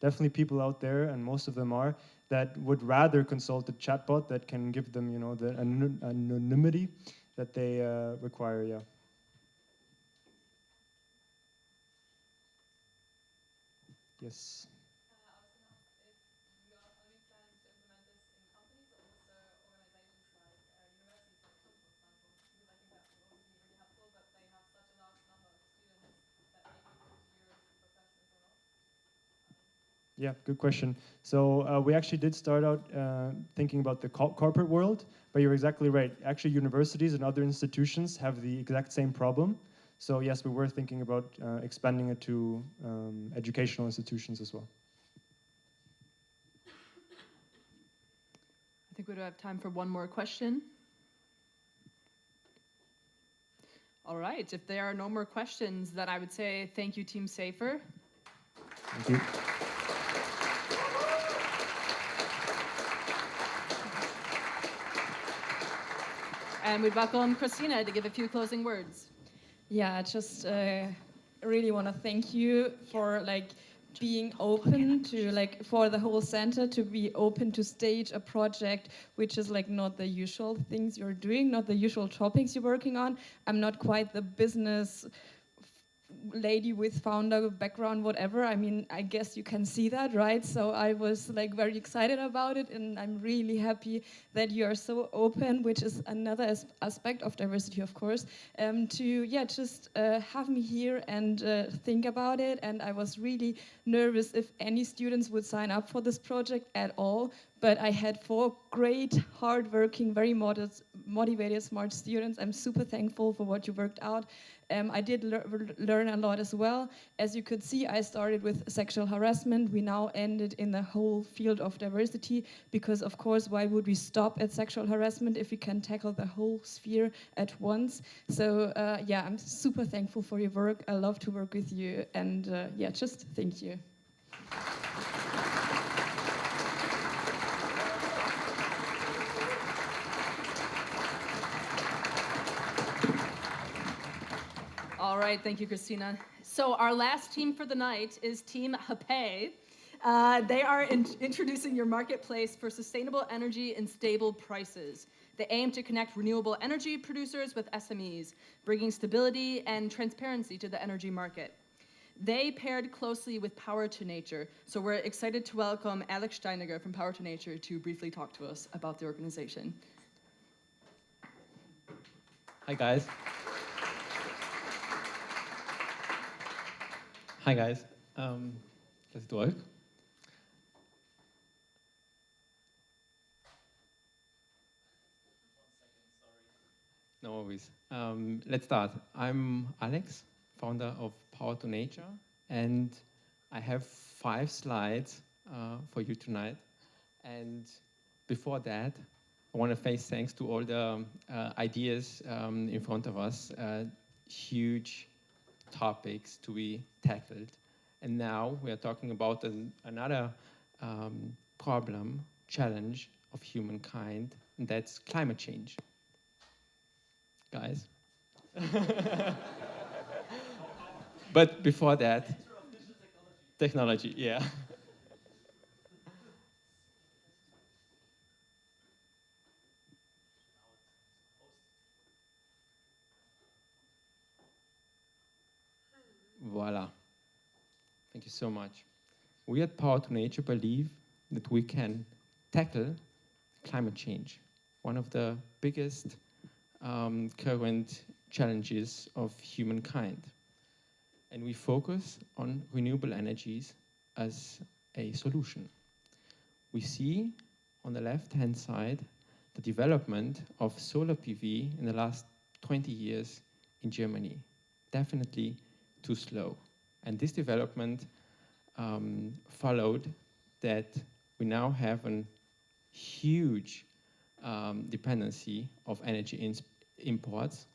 definitely people out there, and most of them are, that would rather consult a chatbot that can give them, the anonymity that they require. Yeah. Yes. Yeah, good question. So we actually did start out thinking about the corporate world, but you're exactly right. Actually, universities and other institutions have the exact same problem. So yes, we were thinking about expanding it to educational institutions as well. I think we do have time for one more question. All right, if there are no more questions, then I would say thank you, Team Safer. Thank you. And we'd welcome Christina to give a few closing words. Yeah, I just really want to thank you for being open to for the whole center to be open to stage a project which is not the usual things you're doing, not the usual topics you're working on. I'm not quite the business lady with founder background, whatever. I mean, I guess you can see that, right? So I was very excited about it, and I'm really happy that you are so open, which is another aspect of diversity, of course, to just have me here and think about it. And I was really nervous if any students would sign up for this project at all. But I had 4 great, hardworking, very motivated, smart students. I'm super thankful for what you worked out. I did learn a lot as well. As you could see, I started with sexual harassment. We now ended in the whole field of diversity because, of course, why would we stop at sexual harassment if we can tackle the whole sphere at once? So, yeah, I'm super thankful for your work. I love to work with you. And, yeah, just thank you. All right, thank you, Christina. So our last team for the night is Team Hape. They are introducing your marketplace for sustainable energy and stable prices. They aim to connect renewable energy producers with SMEs, bringing stability and transparency to the energy market. They paired closely with Power to Nature, so we're excited to welcome Alex Steiniger from Power to Nature to briefly talk to us about the organization. Hi, guys. Hi guys, does it work? No worries. Let's start. I'm Alex, founder of Power to Nature, and I have 5 slides for you tonight. And before that, I want to say thanks to all the ideas in front of us. Huge topics to be tackled. And now we are talking about another problem, challenge of humankind, and that's climate change. Guys. But before that, technology, yeah. Voila. Thank you so much. We at Power to Nature believe that we can tackle climate change, one of the biggest current challenges of humankind. And we focus on renewable energies as a solution. We see on the left-hand side the development of solar PV in the last 20 years in Germany. Definitely too slow. And this development followed that we now have a huge dependency of energy imports.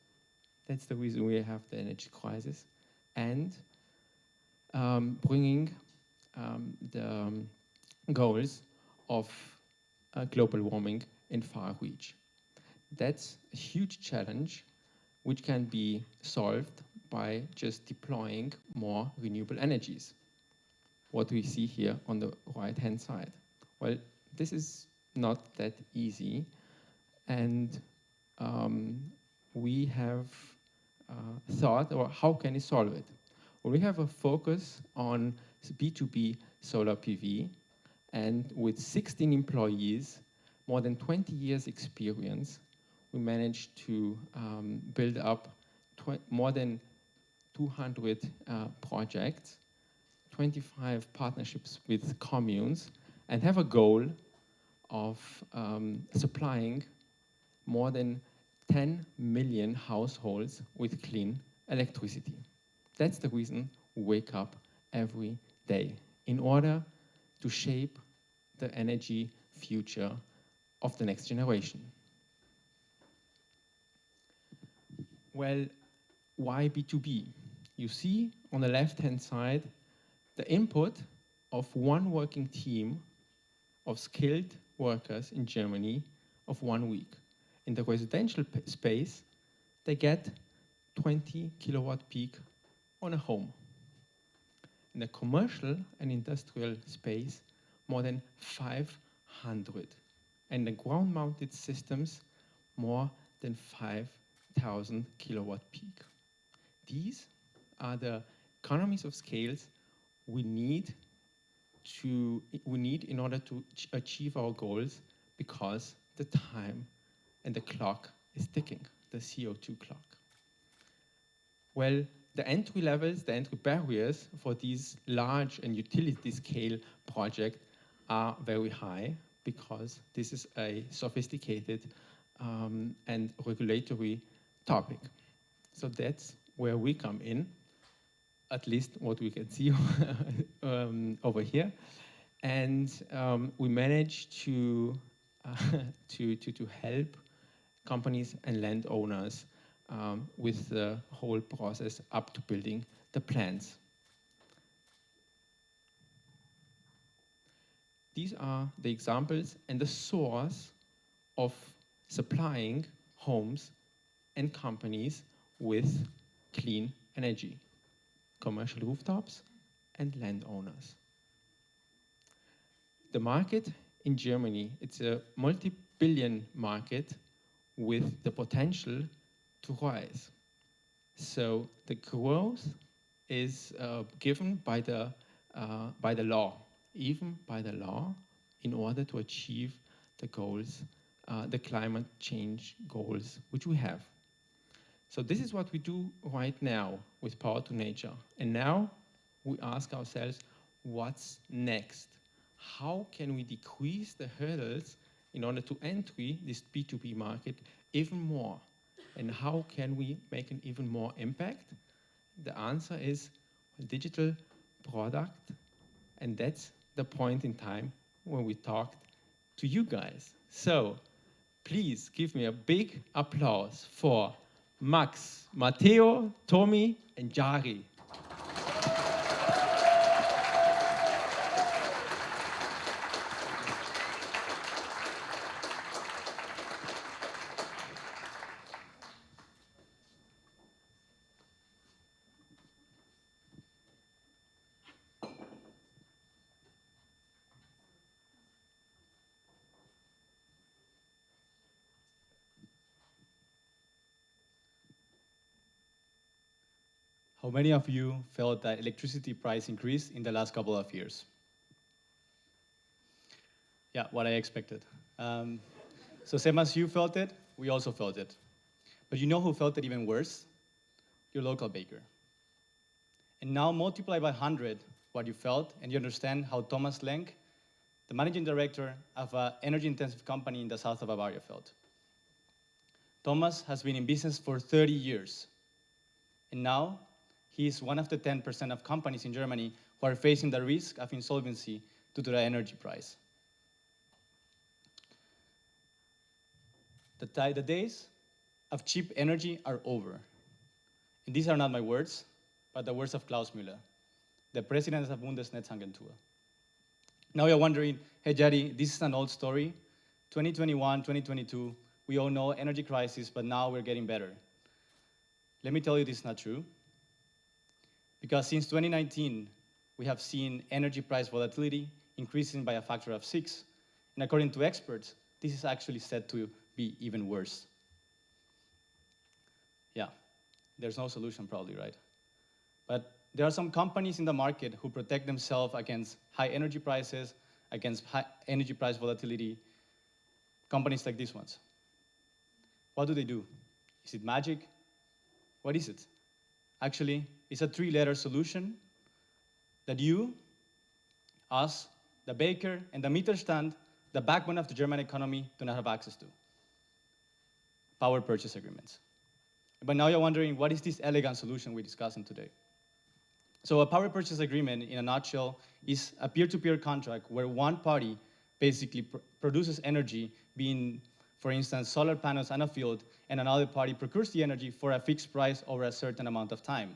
That's the reason we have the energy crisis. And bringing the goals of global warming in far reach. That's a huge challenge which can be solved by just deploying more renewable energies. What we see here on the right-hand side. Well, this is not that easy, and we have thought, or how can we solve it? Well, we have a focus on B2B solar PV, and with 16 employees, more than 20 years experience, we managed to build up more than 200 projects, 25 partnerships with communes, and have a goal of supplying more than 10 million households with clean electricity. That's the reason we wake up every day, in order to shape the energy future of the next generation. Well, why B2B? You see on the left-hand side the input of one working team of skilled workers in Germany of 1 week. In the residential space, they get 20 kilowatt peak on a home. In the commercial and industrial space, more than 500. And the ground-mounted systems, more than 5,000 kilowatt peak. These are the economies of scales we need in order to achieve our goals, because the time and the clock is ticking, the CO2 clock. Well, the entry levels, the entry barriers for these large and utility scale projects are very high, because this is a sophisticated and regulatory topic. So that's where we come in, at least what we can see over here. And we managed to help companies and landowners with the whole process up to building the plants. These are the examples and the source of supplying homes and companies with clean energy, commercial rooftops and landowners. The market in Germany, it's a multi-billion market with the potential to rise. So the growth is given by the law, even by the law, in order to achieve the goals, the climate change goals which we have. So this is what we do right now with Power to Nature. And now we ask ourselves, what's next? How can we decrease the hurdles in order to enter this B2B market even more? And how can we make an even more impact? The answer is a digital product, and that's the point in time when we talked to you guys. So please give me a big applause for Max, Matteo, Tommy, and Jari. How many of you felt that electricity price increased in the last couple of years? Yeah, what I expected. So same as you felt it, we also felt it. But you know who felt it even worse? Your local baker. And now multiply by 100 what you felt, and you understand how Thomas Lenk, the managing director of an energy-intensive company in the south of Bavaria, felt. Thomas has been in business for 30 years, and now he is one of the 10% of companies in Germany who are facing the risk of insolvency due to the energy price. The days of cheap energy are over. And these are not my words, but the words of Klaus Müller, the president of Bundesnetzagentur. Now you're wondering, hey, Jari, this is an old story. 2021, 2022, we all know energy crisis, but now we're getting better. Let me tell you this is not true. Because since 2019, we have seen energy price volatility increasing by a factor of 6. And according to experts, this is actually said to be even worse. Yeah, there's no solution probably, right? But there are some companies in the market who protect themselves against high energy prices, against high energy price volatility, companies like these ones. What do? Is it magic? What is it? Actually, it's a 3-letter solution that you, us, the baker, and the meter stand, the backbone of the German economy, do not have access to. Power purchase agreements. But now you're wondering, what is this elegant solution we're discussing today? So a power purchase agreement, in a nutshell, is a peer-to-peer contract where one party basically produces energy, being, for instance, solar panels on a field, and another party procures the energy for a fixed price over a certain amount of time.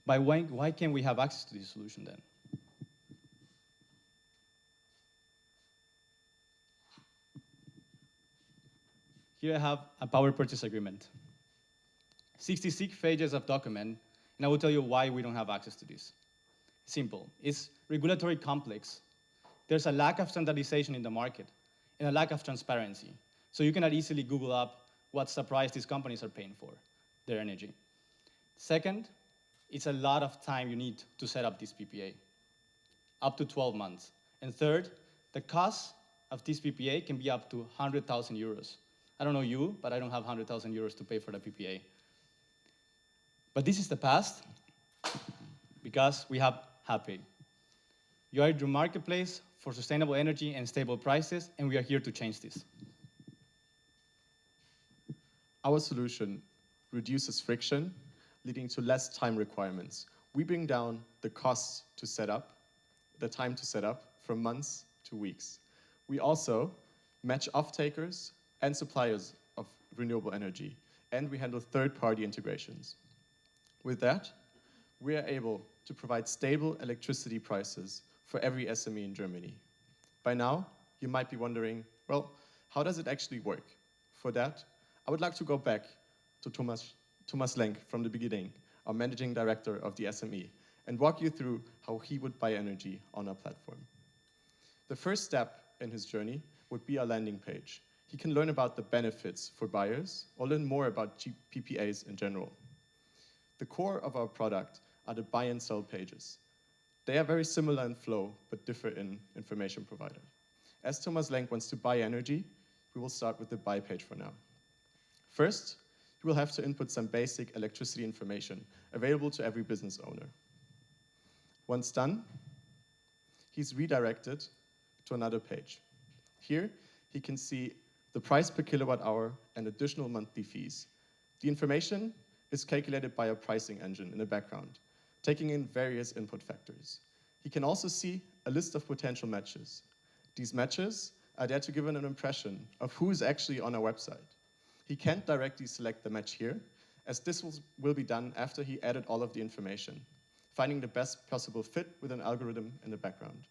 But why can't we have access to this solution then? Here I have a power purchase agreement. 66 pages of document, and I will tell you why we don't have access to this. Simple. It's regulatory complex. There's a lack of standardization in the market and a lack of transparency. So you cannot easily Google up what's the price these companies are paying for their energy. Second, it's a lot of time you need to set up this PPA, up to 12 months. And third, the cost of this PPA can be up to 100,000 euros. I don't know you, but I don't have 100,000 euros to pay for the PPA. But this is the past, because we have Happy. You are the marketplace for sustainable energy and stable prices, and we are here to change this. Our solution reduces friction, leading to less time requirements. We bring down the cost to set up, the time to set up, from months to weeks. We also match off-takers and suppliers of renewable energy, and we handle third-party integrations. With that, we are able to provide stable electricity prices for every SME in Germany. By now, you might be wondering, well, how does it actually work? For that, I would like to go back to Thomas Lenk from the beginning, our managing director of the SME, and walk you through how he would buy energy on our platform. The first step in his journey would be a landing page. He can learn about the benefits for buyers or learn more about PPAs in general. The core of our product are the buy and sell pages. They are very similar in flow, but differ in information provided. As Thomas Lenk wants to buy energy, we will start with the buy page for now. First, you will have to input some basic electricity information available to every business owner. Once done, he's redirected to another page. Here, he can see the price per kilowatt hour and additional monthly fees. The information is calculated by a pricing engine in the background, taking in various input factors. He can also see a list of potential matches. These matches are there to give him an impression of who is actually on our website. He can't directly select the match here, as this will be done after he added all of the information, finding the best possible fit with an algorithm in the background.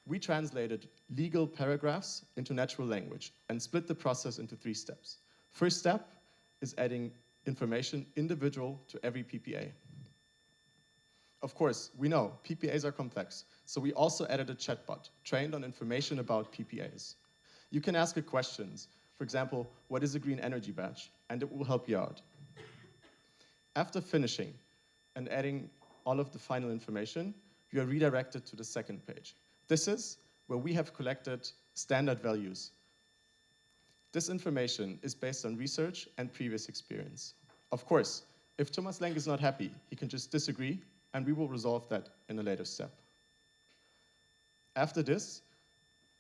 We translated legal paragraphs into natural language and split the process into 3 steps. First step is adding information individual to every PPA. Of course, we know PPAs are complex, so we also added a chatbot trained on information about PPAs. You can ask it questions. For example, what is a green energy badge? And it will help you out. After finishing and adding all of the final information, you are redirected to the second page. This is where we have collected standard values. This information is based on research and previous experience. Of course, if Thomas Lenk is not happy, he can just disagree, and we will resolve that in a later step. After this,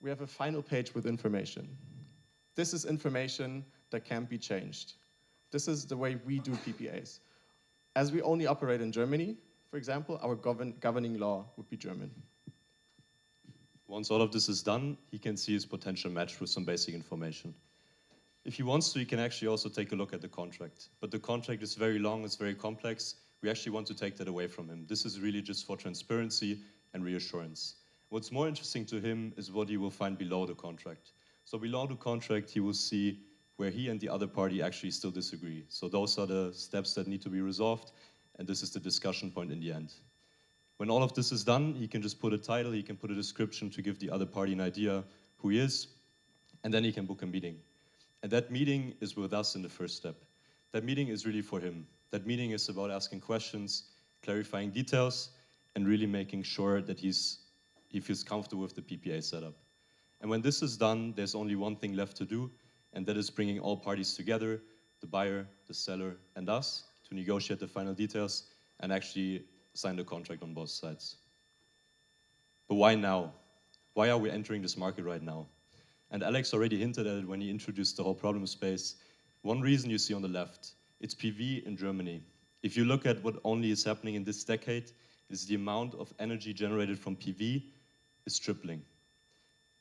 we have a final page with information. This is information that can't be changed. This is the way we do PPAs. As we only operate in Germany, for example, our governing law would be German. Once all of this is done, he can see his potential match with some basic information. If he wants to, he can actually also take a look at the contract. But the contract is very long, it's very complex. We actually want to take that away from him. This is really just for transparency and reassurance. What's more interesting to him is what he will find below the contract. So below the contract, he will see where he and the other party actually still disagree. So those are the steps that need to be resolved, and this is the discussion point in the end. When all of this is done, he can just put a title, he can put a description to give the other party an idea who he is, and then he can book a meeting. And that meeting is with us in the first step. That meeting is really for him. That meeting is about asking questions, clarifying details, and really making sure that he feels comfortable with the PPA setup. And when this is done, there's only one thing left to do, and that is bringing all parties together, the buyer, the seller, and us, to negotiate the final details and actually sign the contract on both sides. But why now? Why are we entering this market right now? And Alex already hinted at it when he introduced the whole problem space. One reason you see on the left, it's PV in Germany. If you look at what only is happening in this decade, is the amount of energy generated from PV is tripling.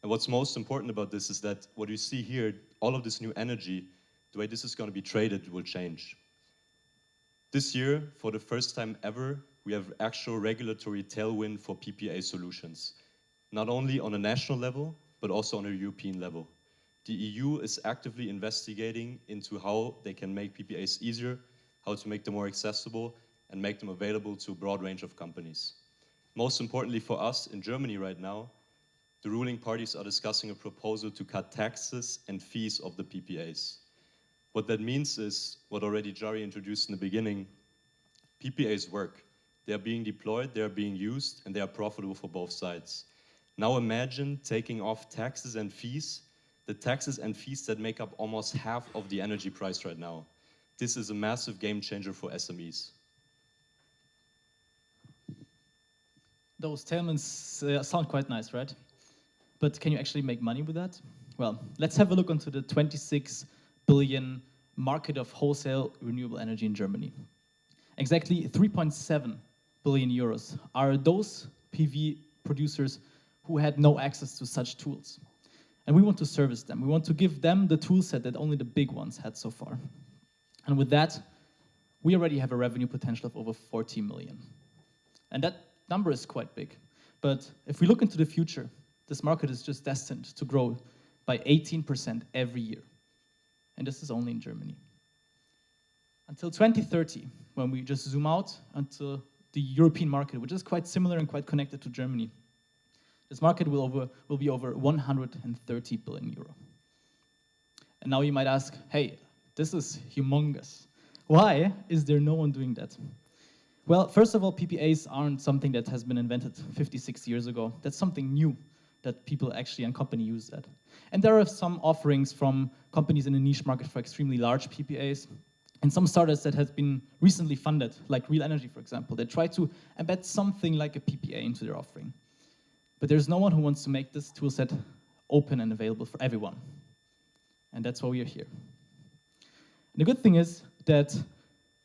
And what's most important about this is that what you see here, all of this new energy, the way this is going to be traded will change. This year, for the first time ever, we have actual regulatory tailwind for PPA solutions, not only on a national level, but also on a European level. The EU is actively investigating into how they can make PPAs easier, how to make them more accessible, and make them available to a broad range of companies. Most importantly for us in Germany right now, the ruling parties are discussing a proposal to cut taxes and fees of the PPAs. What that means is, what already Jari introduced in the beginning, PPAs work. They are being deployed, they are being used, and they are profitable for both sides. Now imagine taking off taxes and fees, the taxes and fees that make up almost half of the energy price right now. This is a massive game changer for SMEs. Those tailwinds sound quite nice, right? But can you actually make money with that? Well, let's have a look into the 26 billion market of wholesale renewable energy in Germany. Exactly 3.7 billion euros are those PV producers who had no access to such tools. And we want to service them. We want to give them the tool set that only the big ones had so far. And with that, we already have a revenue potential of over 40 million. And that number is quite big. But if we look into the future, this market is just destined to grow by 18% every year. And this is only in Germany. Until 2030, when we just zoom out until the European market, which is quite similar and quite connected to Germany, this market will be over 130 billion euro. And now you might ask, hey, this is humongous. Why is there no one doing that? Well, first of all, PPAs aren't something that has been invented 50, 60 years ago. That's something new that people actually and companies use that. And there are some offerings from companies in the niche market for extremely large PPAs, and some startups that have been recently funded, like Real Energy, for example. They try to embed something like a PPA into their offering. But there's no one who wants to make this toolset open and available for everyone. And that's why we are here. And the good thing is that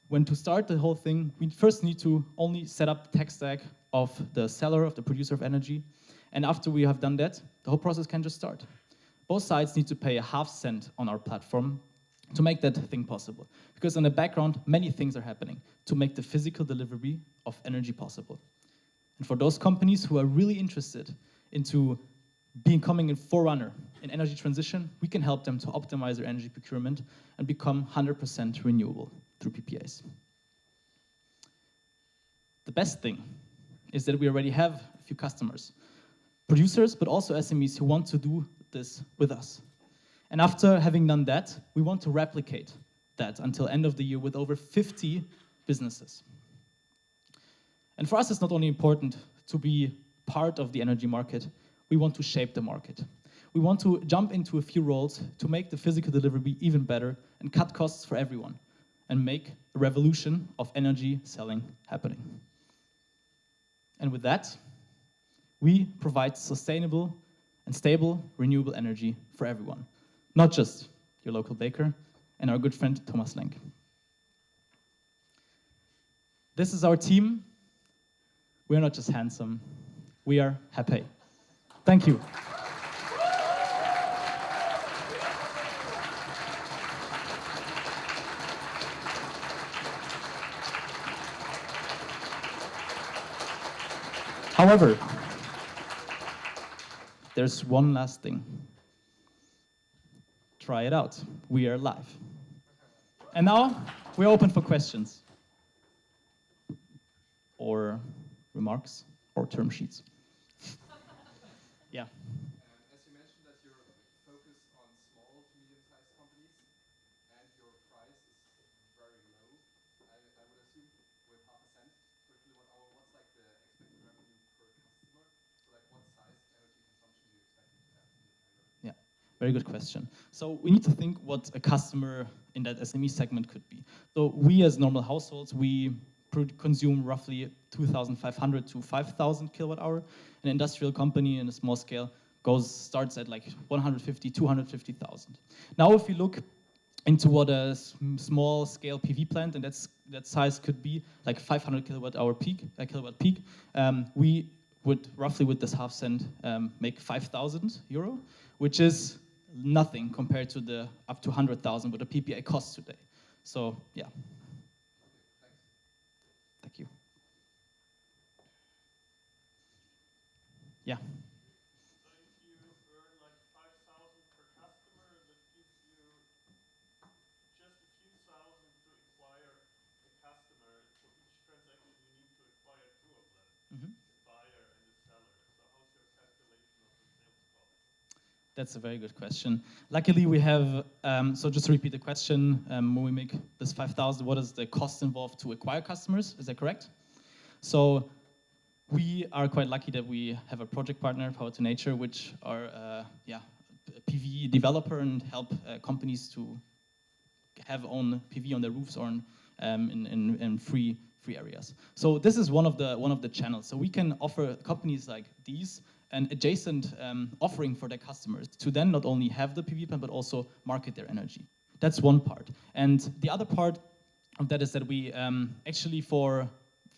when to start the whole thing, we first need to only set up the tech stack of the seller, of the producer of energy. And after we have done that, the whole process can just start. Both sides need to pay a half cent on our platform to make that thing possible. Because in the background, many things are happening to make the physical delivery of energy possible. And for those companies who are really interested into becoming a forerunner in energy transition, we can help them to optimize their energy procurement and become 100% renewable through PPAs. The best thing is that we already have a few customers, producers, but also SMEs who want to do this with us. And after having done that, we want to replicate that until end of the year with over 50 businesses. And for us, it's not only important to be part of the energy market, we want to shape the market. We want to jump into a few roles to make the physical delivery even better and cut costs for everyone and make a revolution of energy selling happening. And with that, we provide sustainable and stable renewable energy for everyone, not just your local baker and our good friend Thomas Lenk. This is our team. We are not just handsome, we are happy. Thank you. However, there's one last thing. try it out. We are live. And now we're open for questions or remarks or term sheets. Yeah. As you mentioned that you're focused on small to medium-sized companies and your price is very low, I would assume with half a cent per kilowatt hour, what's like the expected revenue per customer? So like what size energy consumption do you expect to have in the target? Yeah, very good question. So we need to think what a customer in that SME segment could be. So we as normal households, we consume roughly 2,500 to 5,000 kilowatt hour. An industrial company in a small scale starts at like 150, 250,000. Now if you look into what a small scale PV plant and that size could be, like 500 kilowatt peak, we would roughly with this half cent make 5,000 euro, which is nothing compared to the up to 100,000 what a PPA costs today. So yeah. Thank you. Yeah. So if you earn like 5,000 per customer, that gives you just a few thousand to acquire a customer. For each transaction, you need to acquire two of them, the buyer and the seller. So how's your calculation of the sales cost? That's a very good question. Luckily, we have, so just to repeat the question, when we make this 5,000, what is the cost involved to acquire customers? Is that correct? So we are quite lucky that we have a project partner, Power to Nature, which are a PV developer and help companies to have own PV on their roofs or in free areas. So this is one of the channels. So we can offer companies like these an adjacent offering for their customers to then not only have the PV plant but also market their energy. That's one part. And the other part of that is that we actually for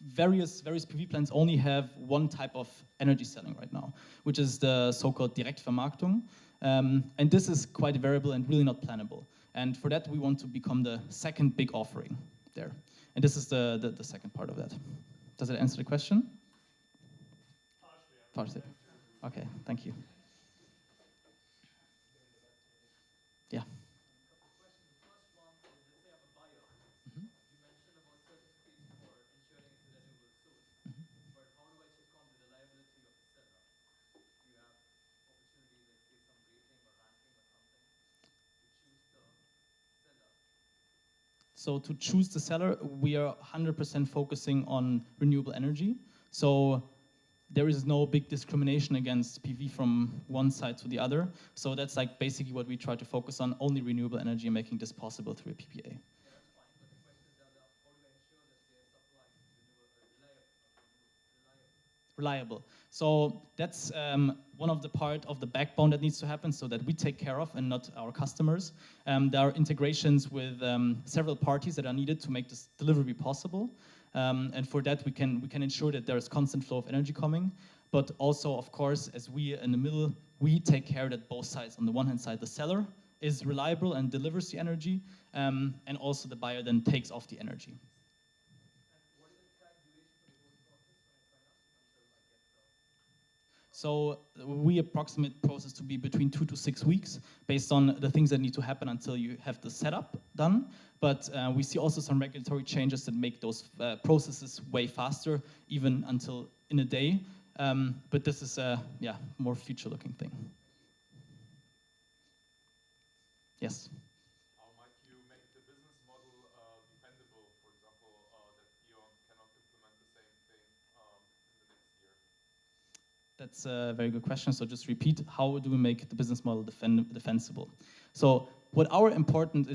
various PV plants only have one type of energy selling right now, which is the so-called Direktvermarktung. And this is quite variable and really not plannable. And for that, we want to become the second big offering there. And this is the second part of that. Does it answer the question? Partially. Okay, thank you. Yeah. So to choose the seller, we are 100% focusing on renewable energy. So there is no big discrimination against PV from one side to the other. So that's like basically what we try to focus on, only renewable energy and making this possible through a PPA. Reliable. So that's one of the part of the backbone that needs to happen so that we take care of and not our customers. There are integrations with several parties that are needed to make this delivery possible. And for that, we can ensure that there is constant flow of energy coming. But also, of course, as we in the middle, we take care that both sides, on the one hand side, the seller is reliable and delivers the energy, and also the buyer then takes off the energy. So we approximate process to be between 2 to 6 weeks based on the things that need to happen until you have the setup done. But we see also some regulatory changes that make those processes way faster, even until in a day. But this is a more future-looking thing. Yes? How might you make the business model dependable, for example, that E.ON cannot implement the same thing in the next year? That's a very good question. So just repeat, how do we make the business model defensible? So what the important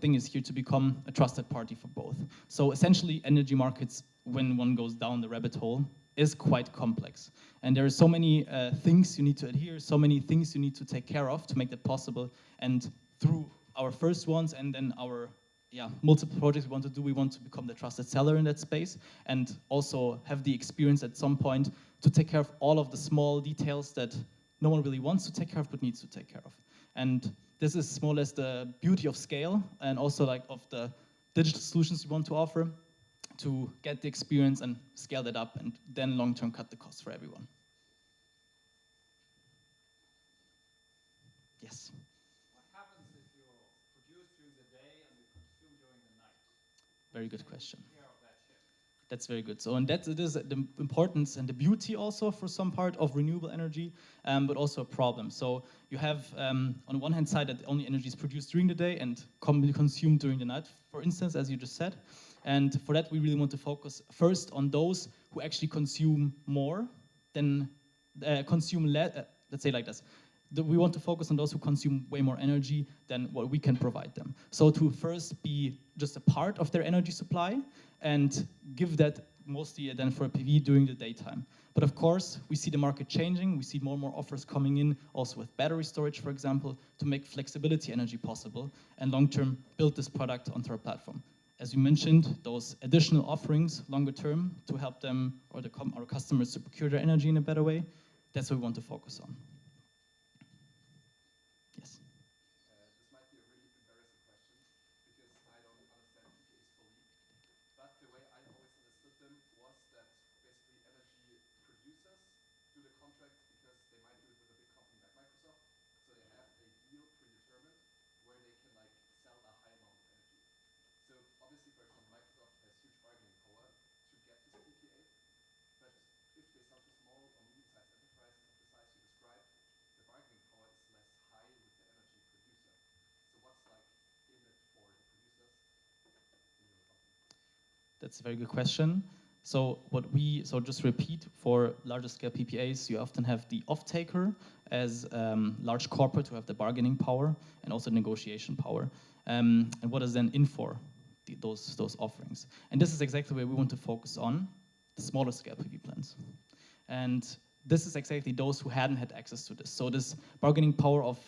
thing is here to become a trusted party for both. So essentially energy markets, when one goes down the rabbit hole, is quite complex. And there are so many things you need to adhere, so many things you need to take care of to make that possible. And through our first ones and then our multiple projects we want to become the trusted seller in that space and also have the experience at some point to take care of all of the small details that no one really wants to take care of but needs to take care of. And this is more or less the beauty of scale and also like of the digital solutions we want to offer to get the experience and scale that up and then long-term cut the costs for everyone. Yes? What happens very good question. That's very good. So, and that it is the importance and the beauty also for some part of renewable energy, but also a problem. So you have, on the one hand side, that only energy is produced during the day and consumed during the night, for instance, as you just said. And for that, we really want to focus first on those who actually consume more than consume less. Let's say like this. We want to focus on those who consume way more energy than what we can provide them. So to first be just a part of their energy supply and give that mostly then for a PV during the daytime. But of course, we see the market changing. We see more and more offers coming in, also with battery storage, for example, to make flexibility energy possible and long-term build this product onto our platform. As you mentioned, those additional offerings longer term to help them or our customers to procure their energy in a better way, that's what we want to focus on. Yes. This might be a really embarrassing question because I don't understand PPAs fully. But the way I always understood them was that basically energy producers do the contract because they might do it with a big company like Microsoft. So they have a deal predetermined where they can like sell a high amount of energy. So obviously, for example, Microsoft has huge bargaining power to get this PPA. But if they sell to small or medium-sized enterprises of the size you described, the bargaining power is less high with the energy producer. So what's like in it for the producers in your company? That's a very good question. So just repeat, for larger scale PPAs, you often have the off-taker as large corporate who have the bargaining power and also negotiation power. And what is then in for those offerings? And this is exactly where we want to focus on, the smaller scale PV plants. And this is exactly those who hadn't had access to this. So this bargaining power of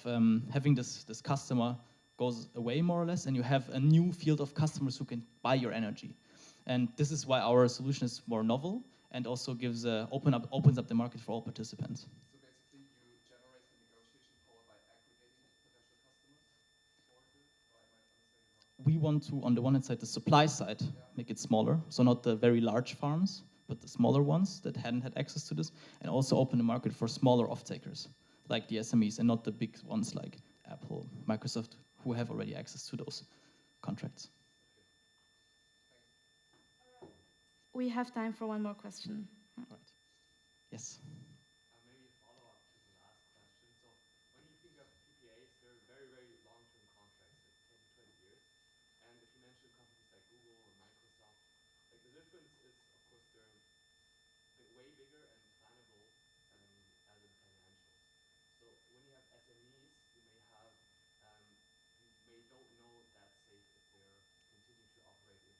having this customer goes away more or less, and you have a new field of customers who can buy your energy. And this is why our solution is more novel and also gives opens up the market for all participants. So basically, you generate the negotiation power by aggregating potential customers for the, or am I understanding wrong? We want to, on the one hand side, the supply side, make it smaller. So not the very large farms, but the smaller ones that hadn't had access to this, and also open the market for smaller off-takers, like the SMEs, and not the big ones like Apple, Microsoft, who have already access to those contracts. We have time for one more question. Right. Yes. Maybe a follow-up to the last question. So when you think of PPAs, they're very, very long-term contracts, like 10 to 20 years. And if you mention companies like Google and Microsoft, like the difference is, of course, they're way bigger and plannable as in financials. So when you have SMEs, you may have, you may don't know that safe if they're continuing to operate in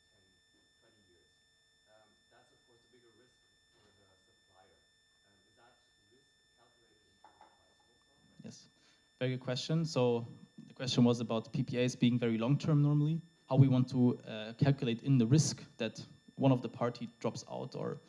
10, 20 years. That's of course a bigger risk for the supplier. Is that risk calculated into the price also? Yes, very good question. So the question was about PPAs being very long-term normally, how we want to calculate in the risk that one of the party drops out or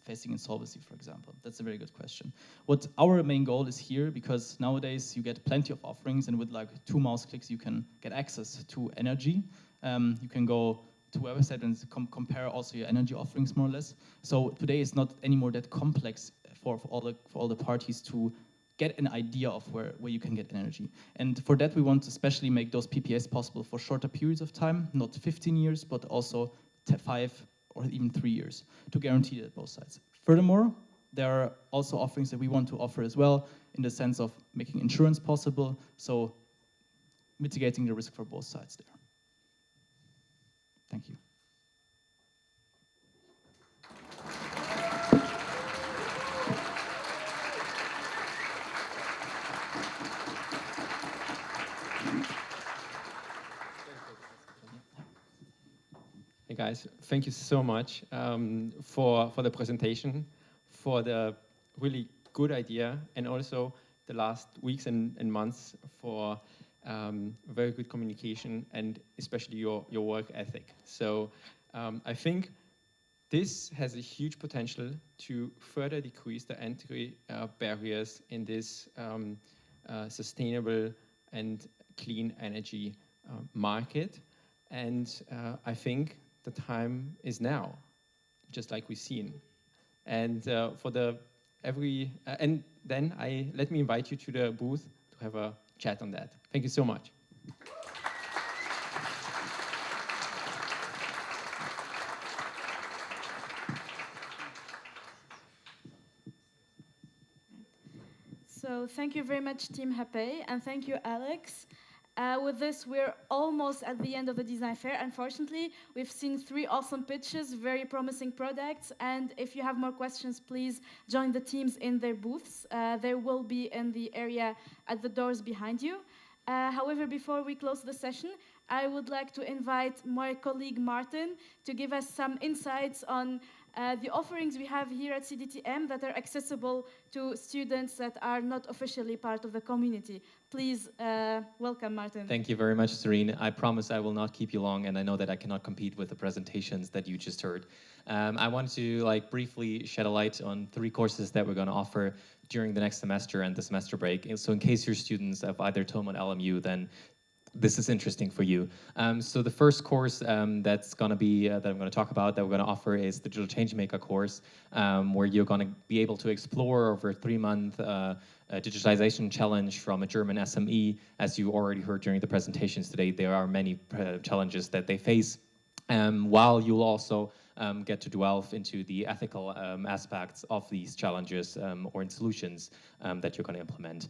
facing insolvency, for example. That's a very good question. What our main goal is here, because nowadays you get plenty of offerings, and with like 2 mouse clicks you can get access to energy. You can go to a website and compare also your energy offerings more or less. So today it's not anymore that complex for all the parties to get an idea of where you can get energy. And for that we want to especially make those PPAs possible for shorter periods of time, not 15 years, but also 5 or even 3 years, to guarantee that both sides. Furthermore, there are also offerings that we want to offer as well, in the sense of making insurance possible, so mitigating the risk for both sides there. Thank you. Hey guys, thank you so much for the presentation, for the really good idea, and also the last weeks and months for very good communication, and especially your work ethic. So I think this has a huge potential to further decrease the entry barriers in this sustainable and clean energy market. And I think the time is now, just like we've seen. And and then let me invite you to the booth to have a chat on that. Thank you so much. So thank you very much, Team Happy, and thank you, Alex. With this, we're almost at the end of the design fair. Unfortunately, we've seen 3 awesome pitches, very promising products, and if you have more questions, please join the teams in their booths. They will be in the area at the doors behind you. However, before we close the session, I would like to invite my colleague Martin to give us some insights on the offerings we have here at CDTM that are accessible to students that are not officially part of the community. Please welcome Martin. Thank you very much, Serene. I promise I will not keep you long, and I know that I cannot compete with the presentations that you just heard. I want to briefly shed a light on 3 courses that we're going to offer during the next semester and the semester break. And so in case you're students of either TOM or LMU, then this is interesting for you. So the first course that's going to be that I'm going to talk about that we're going to offer is the Digital Changemaker course, where you're going to be able to explore over a 3-month digitization challenge from a German SME. As you already heard during the presentations today, there are many challenges that they face, while you'll also get to delve into the ethical aspects of these challenges or in solutions that you're going to implement.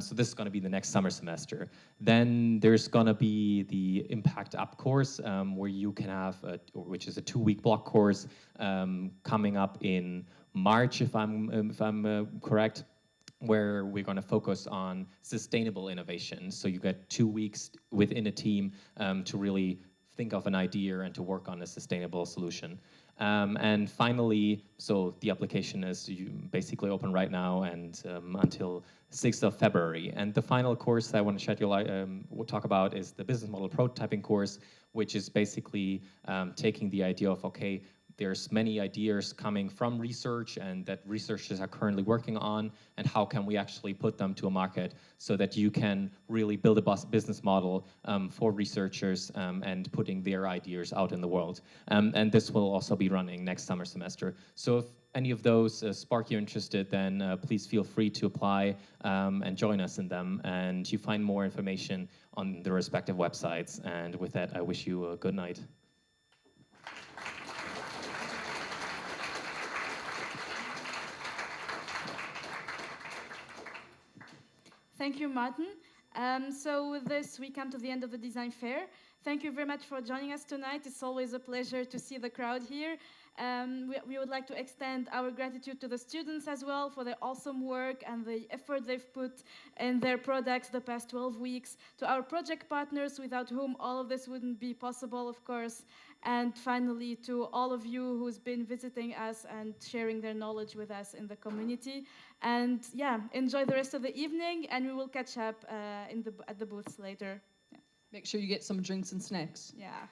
So this is going to be the next summer semester. Then there's going to be the Impact Up course, where you can have, which is a 2-week block course coming up in March, if I'm correct, where we're going to focus on sustainable innovation. So you get 2 weeks within a team to really think of an idea and to work on a sustainable solution. And finally, so the application is basically open right now and until 6th of February. And the final course I want to we'll talk about is the business model prototyping course, which is basically taking the idea of, okay, there's many ideas coming from research and that researchers are currently working on, and how can we actually put them to a market so that you can really build a business model for researchers and putting their ideas out in the world. And this will also be running next summer semester. So if any of those spark you interested, then please feel free to apply and join us in them. And you find more information on the respective websites. And with that, I wish you a good night. Thank you, Martin. So with this, we come to the end of the design fair. Thank you very much for joining us tonight. It's always a pleasure to see the crowd here. We would like to extend our gratitude to the students as well for their awesome work and the effort they've put in their products the past 12 weeks, to our project partners without whom all of this wouldn't be possible, of course, and finally to all of you who's been visiting us and sharing their knowledge with us in the community. And yeah, enjoy the rest of the evening, and we will catch up at the booths later. Make sure you get some drinks and snacks. Yeah.